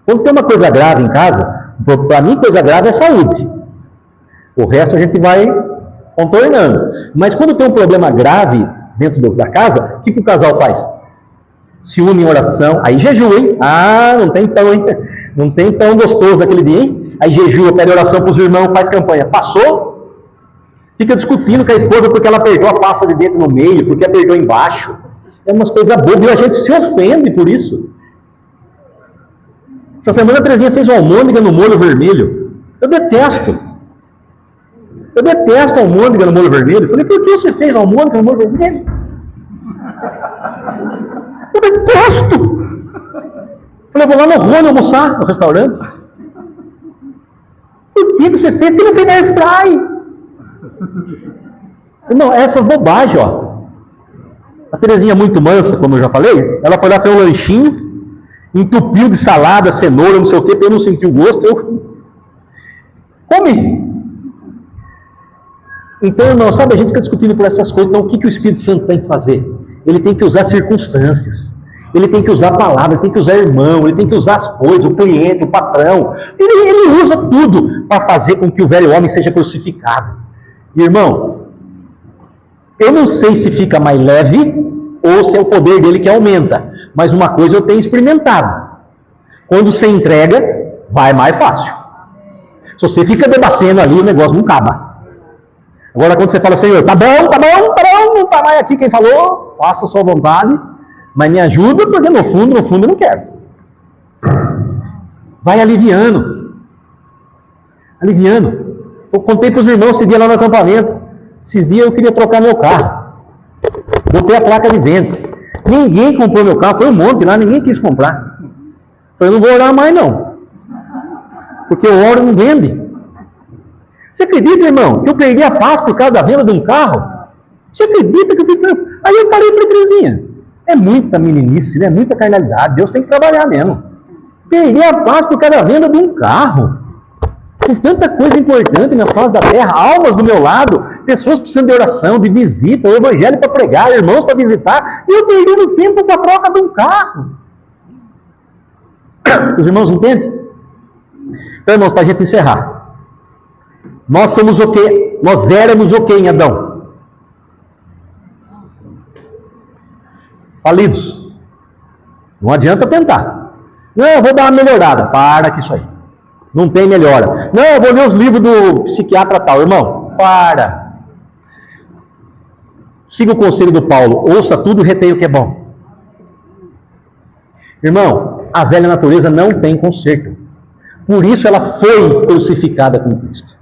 Quando tem uma coisa grave em casa, para mim coisa grave é saúde. O resto a gente vai contornando. Mas quando tem um problema grave dentro da casa, o que o casal faz? Se une em oração, aí jejua, hein? Não tem pão, hein? Não tem pão gostoso naquele dia, hein? Aí jejua, pede oração para os irmãos, faz campanha. Passou, fica discutindo com a esposa porque ela apertou a pasta de dentro no meio, porque apertou embaixo. É umas coisas bobas e a gente se ofende por isso. Essa semana a Terezinha fez uma almôndega no molho vermelho. Eu detesto almôndega no molho vermelho. Eu falei, por que você fez almôndega no molho vermelho? Eu detesto Gosto! Falei, eu vou lá no Rony almoçar, no restaurante. Por que você fez? Porque não fez na airfry. Irmão, essas bobagens, ó. A Terezinha muito mansa, como eu já falei, ela foi lá, fez um lanchinho, entupiu de salada, cenoura, não sei o quê, pra eu não sentir o gosto, eu comi. Então, irmão, sabe, a gente fica discutindo por essas coisas. Então, o que o Espírito Santo tem que fazer? Ele tem que usar circunstâncias. Ele tem que usar a palavra, ele tem que usar irmão, ele tem que usar as coisas, o cliente, o patrão. Ele usa tudo para fazer com que o velho homem seja crucificado. Irmão, eu não sei se fica mais leve ou se é o poder dele que aumenta. Mas uma coisa eu tenho experimentado. Quando você entrega, vai mais fácil. Se você fica debatendo ali, o negócio não acaba. Agora quando você fala, Senhor, tá bom, não tá mais aqui quem falou, faça a sua vontade, mas me ajuda, porque no fundo eu não quero. Vai aliviando. Eu contei para os irmãos esse dia lá no acampamento. Esses dias eu queria trocar meu carro. Botei a placa de vendas. Ninguém comprou meu carro, foi um monte lá, ninguém quis comprar. Eu não vou orar mais não. Porque eu oro e não vende. Você acredita, irmão, que eu perdi a paz por causa da venda de um carro? Você acredita que eu fiquei... Aí eu parei e falei, Terezinha, é muita meninice, né? Muita carnalidade, Deus tem que trabalhar mesmo. Perdi a paz por causa da venda de um carro. Com tanta coisa importante na face da terra, almas do meu lado, pessoas precisando de oração, de visita, o evangelho para pregar, irmãos para visitar, e eu perdendo tempo com a troca de um carro. Os irmãos entendem? Então, irmãos, para a gente encerrar. Nós somos o quê? Nós éramos o quê em Adão? Falidos. Não adianta tentar. Não, eu vou dar uma melhorada. Para com isso aí. Não tem melhora. Não, eu vou ler os livros do psiquiatra tal. Irmão, para. Siga o conselho do Paulo. Ouça tudo e retenha o que é bom. Irmão, a velha natureza não tem conserto. Por isso ela foi crucificada com Cristo.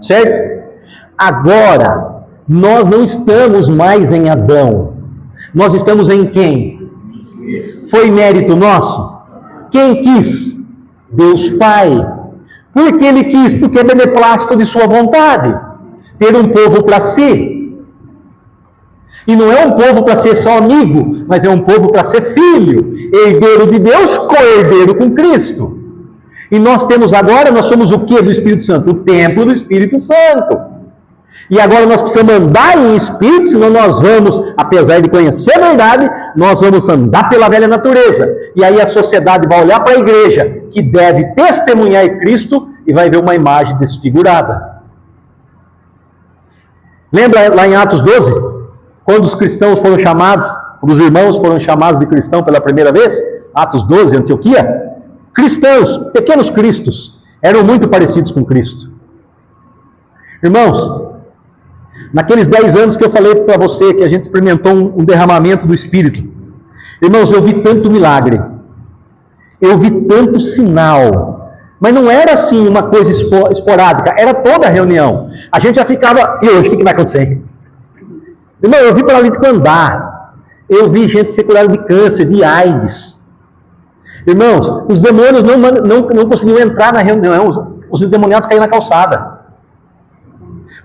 Certo? Agora, nós não estamos mais em Adão. Nós estamos em quem? Foi mérito nosso? Quem quis? Deus Pai. Por que Ele quis? Porque é beneplácito de sua vontade. Ter um povo para si. E não é um povo para ser só amigo, mas é um povo para ser filho. Herdeiro de Deus, co-herdeiro com Cristo. E nós temos agora, nós somos o que do Espírito Santo? O templo do Espírito Santo. E agora nós precisamos andar em Espírito, senão nós vamos, apesar de conhecer a verdade, nós vamos andar pela velha natureza. E aí a sociedade vai olhar para a igreja, que deve testemunhar Cristo, e vai ver uma imagem desfigurada. Lembra lá em Atos 12? Quando os cristãos foram chamados, os irmãos foram chamados de cristão pela primeira vez? Atos 12, Antioquia? Cristãos, pequenos cristos, eram muito parecidos com Cristo. Irmãos, naqueles 10 anos que eu falei para você que a gente experimentou um derramamento do Espírito, irmãos, eu vi tanto milagre, eu vi tanto sinal, mas não era assim uma coisa esporádica, era toda a reunião. A gente já ficava, e hoje o que vai acontecer? Irmão, eu vi paralítico andar, eu vi gente ser curada de câncer, de AIDS. Irmãos, os demônios não conseguiam entrar na reunião, os endemoniados caíram na calçada.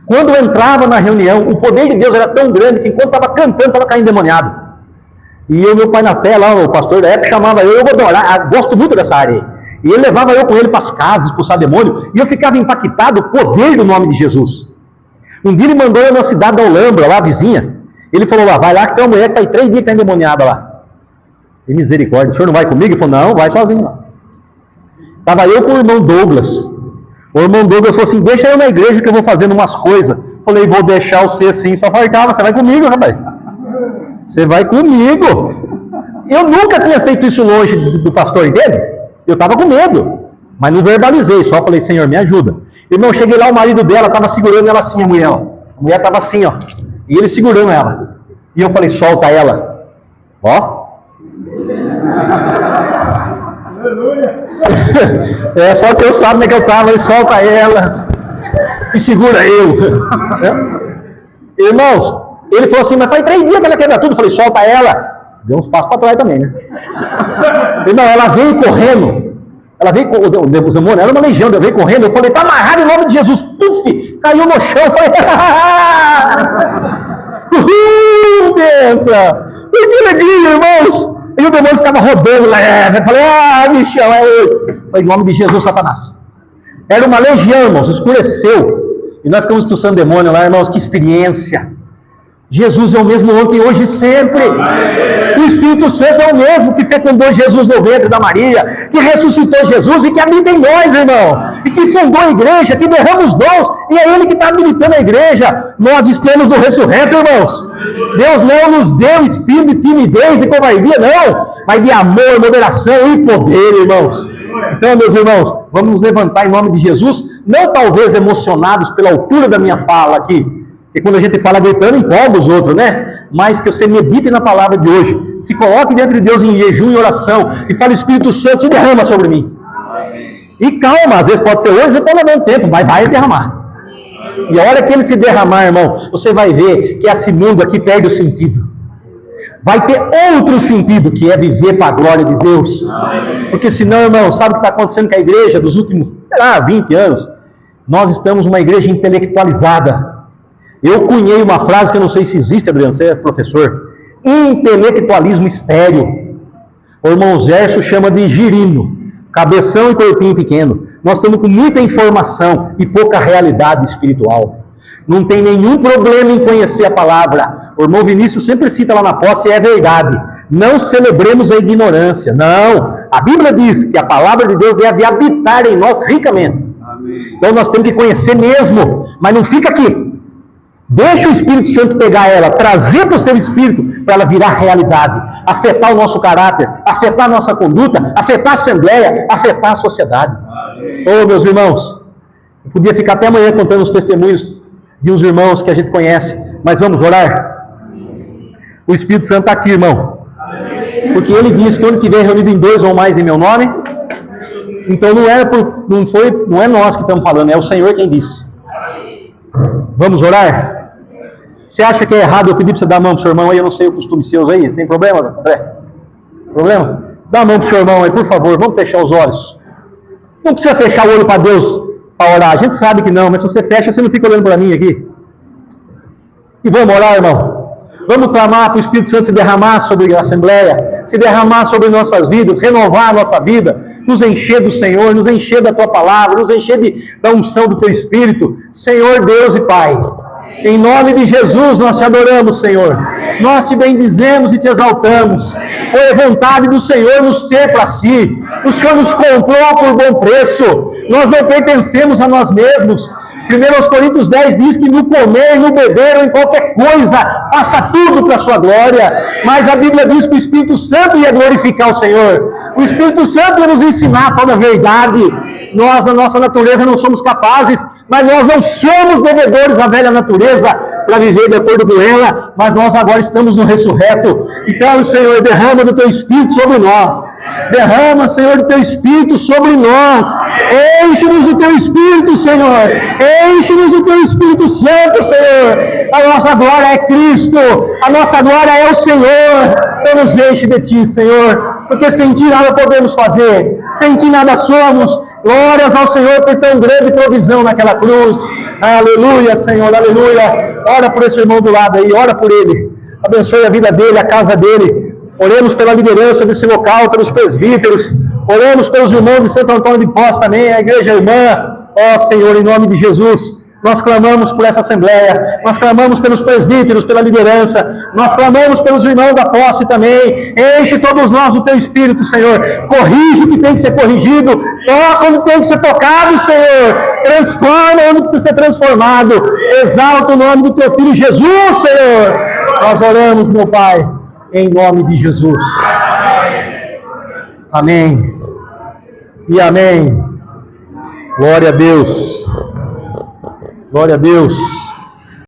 Quando eu entrava na reunião, o poder de Deus era tão grande que enquanto estava cantando, estava caindo endemoniado. E eu, meu pai na fé, lá, o pastor da época, chamava eu vou adorar, gosto muito dessa área aí. E ele levava eu com ele para as casas, expulsar demônio, e eu ficava impactado com o poder do nome de Jesus. Um dia ele mandou eu na cidade da Olambra, lá vizinha, ele falou lá, vai lá que tem uma mulher que faz 3 dias que está endemoniada lá. E misericórdia, o senhor não vai comigo? Ele falou, não, vai sozinho lá. Estava eu com o irmão Douglas. O irmão Douglas falou assim, deixa eu na igreja que eu vou fazendo umas coisas. Falei, vou deixar você sim, só faltava, você vai comigo, rapaz. Você vai comigo. Eu nunca tinha feito isso longe do pastor dele. Eu estava com medo, mas não verbalizei, só falei, Senhor, me ajuda. Irmão, cheguei lá, o marido dela estava segurando ela assim, a mulher, ó. A mulher estava assim, ó. E ele segurando ela. E eu falei, solta ela. Ó. É só que eu sabe onde é que eu estava, ele solta ela e segura eu. Irmãos, ele falou assim, mas faz 3 dias que ela quebra tudo. Eu falei, solta ela. Deu uns passos para trás também, né? Não, ela veio correndo. Ela veio, os demônios, era uma legião, ela veio correndo. Eu falei, tá amarrado em nome de Jesus. Puf, caiu no chão. Eu falei, benção! Que alegria, irmãos! E o demônio ficava rodando lá. Eu falei, bichão, é hoje. Eu falei, em nome de Jesus, Satanás. Era uma legião, irmãos, escureceu. E nós ficamos expulsando demônio lá, irmãos, que experiência. Jesus é o mesmo ontem, hoje e sempre. O Espírito Santo é o mesmo que fecundou Jesus no ventre da Maria, que ressuscitou Jesus e que habita em nós, irmão. E que fundou a igreja, que derrama os dons, e é Ele que está habilitando a igreja. Nós estamos no ressurreto, irmãos. Deus não nos deu espírito de timidez, de covardia, não. Mas de amor, moderação e poder, irmãos. Então, meus irmãos, vamos nos levantar em nome de Jesus, não talvez emocionados pela altura da minha fala aqui, porque quando a gente fala gritando, empolga os outros, né? Mas que você medite na palavra de hoje, se coloque diante de Deus em jejum e oração, e fale, Espírito Santo, se derrama sobre mim. E calma, às vezes pode ser hoje, depois leva um tempo, mas vai derramar. E a hora que ele se derramar, irmão, você vai ver que esse mundo aqui perde o sentido. Vai ter outro sentido, que é viver para a glória de Deus. Porque senão, irmão, sabe o que está acontecendo com a igreja dos últimos, 20 anos? Nós estamos uma igreja intelectualizada. Eu cunhei uma frase que eu não sei se existe, Adriano, você é professor. Intelectualismo estéril. O irmão Zércio chama de girino. Cabeção e corpinho pequeno. Nós estamos com muita informação e pouca realidade espiritual. Não tem nenhum problema em conhecer a palavra. O irmão Vinícius sempre cita lá na posse, e é verdade. Não celebremos a ignorância. Não. A Bíblia diz que a palavra de Deus deve habitar em nós ricamente. Amém. Então nós temos que conhecer mesmo. Mas não fica aqui. Deixa o Espírito Santo pegar ela, trazer para o seu espírito, para ela virar realidade. Afetar o nosso caráter, afetar a nossa conduta, afetar a assembleia, afetar a sociedade. Ô, meus irmãos, eu podia ficar até amanhã contando os testemunhos de uns irmãos que a gente conhece, mas vamos orar? O Espírito Santo está aqui, irmão. Porque ele diz que onde estiver reunido em 2 ou mais em meu nome, então não é nós que estamos falando, é o Senhor quem disse. Vamos orar? Você acha que é errado eu pedir para você dar a mão para o seu irmão aí? Eu não sei o costume seu aí. Tem problema, André? Problema? Dá a mão para o seu irmão aí, por favor. Vamos fechar os olhos. Não precisa fechar o olho para Deus, para orar. A gente sabe que não, mas se você fecha, você não fica olhando para mim aqui. E vamos orar, irmão. Vamos clamar para o Espírito Santo se derramar sobre a Assembleia, se derramar sobre nossas vidas, renovar a nossa vida, nos encher do Senhor, nos encher da Tua Palavra, nos encher da unção do Teu Espírito. Senhor Deus e Pai, em nome de Jesus nós Te adoramos, Senhor. Nós Te bendizemos e Te exaltamos. Foi a vontade do Senhor nos ter para si. O Senhor nos comprou por bom preço. Nós não pertencemos a nós mesmos. 1 Coríntios 10 diz que no comer, no beber ou em qualquer coisa, faça tudo para a sua glória. Mas a Bíblia diz que o Espírito Santo ia glorificar o Senhor. O Espírito Santo ia nos ensinar toda a verdade. Nós, na nossa natureza, não somos capazes, mas nós não somos devedores à velha natureza para viver de acordo com ela, mas nós agora estamos no ressurreto. Então, Senhor, derrama do Teu Espírito sobre nós. Derrama, Senhor, do Teu Espírito sobre nós. Enche-nos do Teu Espírito, Senhor. Enche-nos do Teu Espírito Santo, Senhor. A nossa glória é Cristo. A nossa glória é o Senhor. Então nos enche de Ti, Senhor. Porque sem Ti nada podemos fazer. Sem Ti nada somos. Glórias ao Senhor por tão grande provisão naquela cruz. Aleluia, Senhor, aleluia. Ora por esse irmão do lado aí, ora por ele. Abençoe a vida dele, a casa dele. Oremos pela liderança desse local, pelos presbíteros. Oremos pelos irmãos de Santo Antônio de Posse também, a igreja irmã. Ó Senhor, em nome de Jesus, nós clamamos por essa assembleia. Nós clamamos pelos presbíteros, pela liderança. Nós clamamos pelos irmãos da Posse também. Enche todos nós do Teu Espírito, Senhor. Corrige o que tem que ser corrigido. Toca onde tem que ser tocado, Senhor. Transforma onde precisa ser transformado. Exalta o nome do Teu Filho Jesus, Senhor. Nós oramos, meu Pai, em nome de Jesus. Amém. E amém. Glória a Deus. Glória a Deus.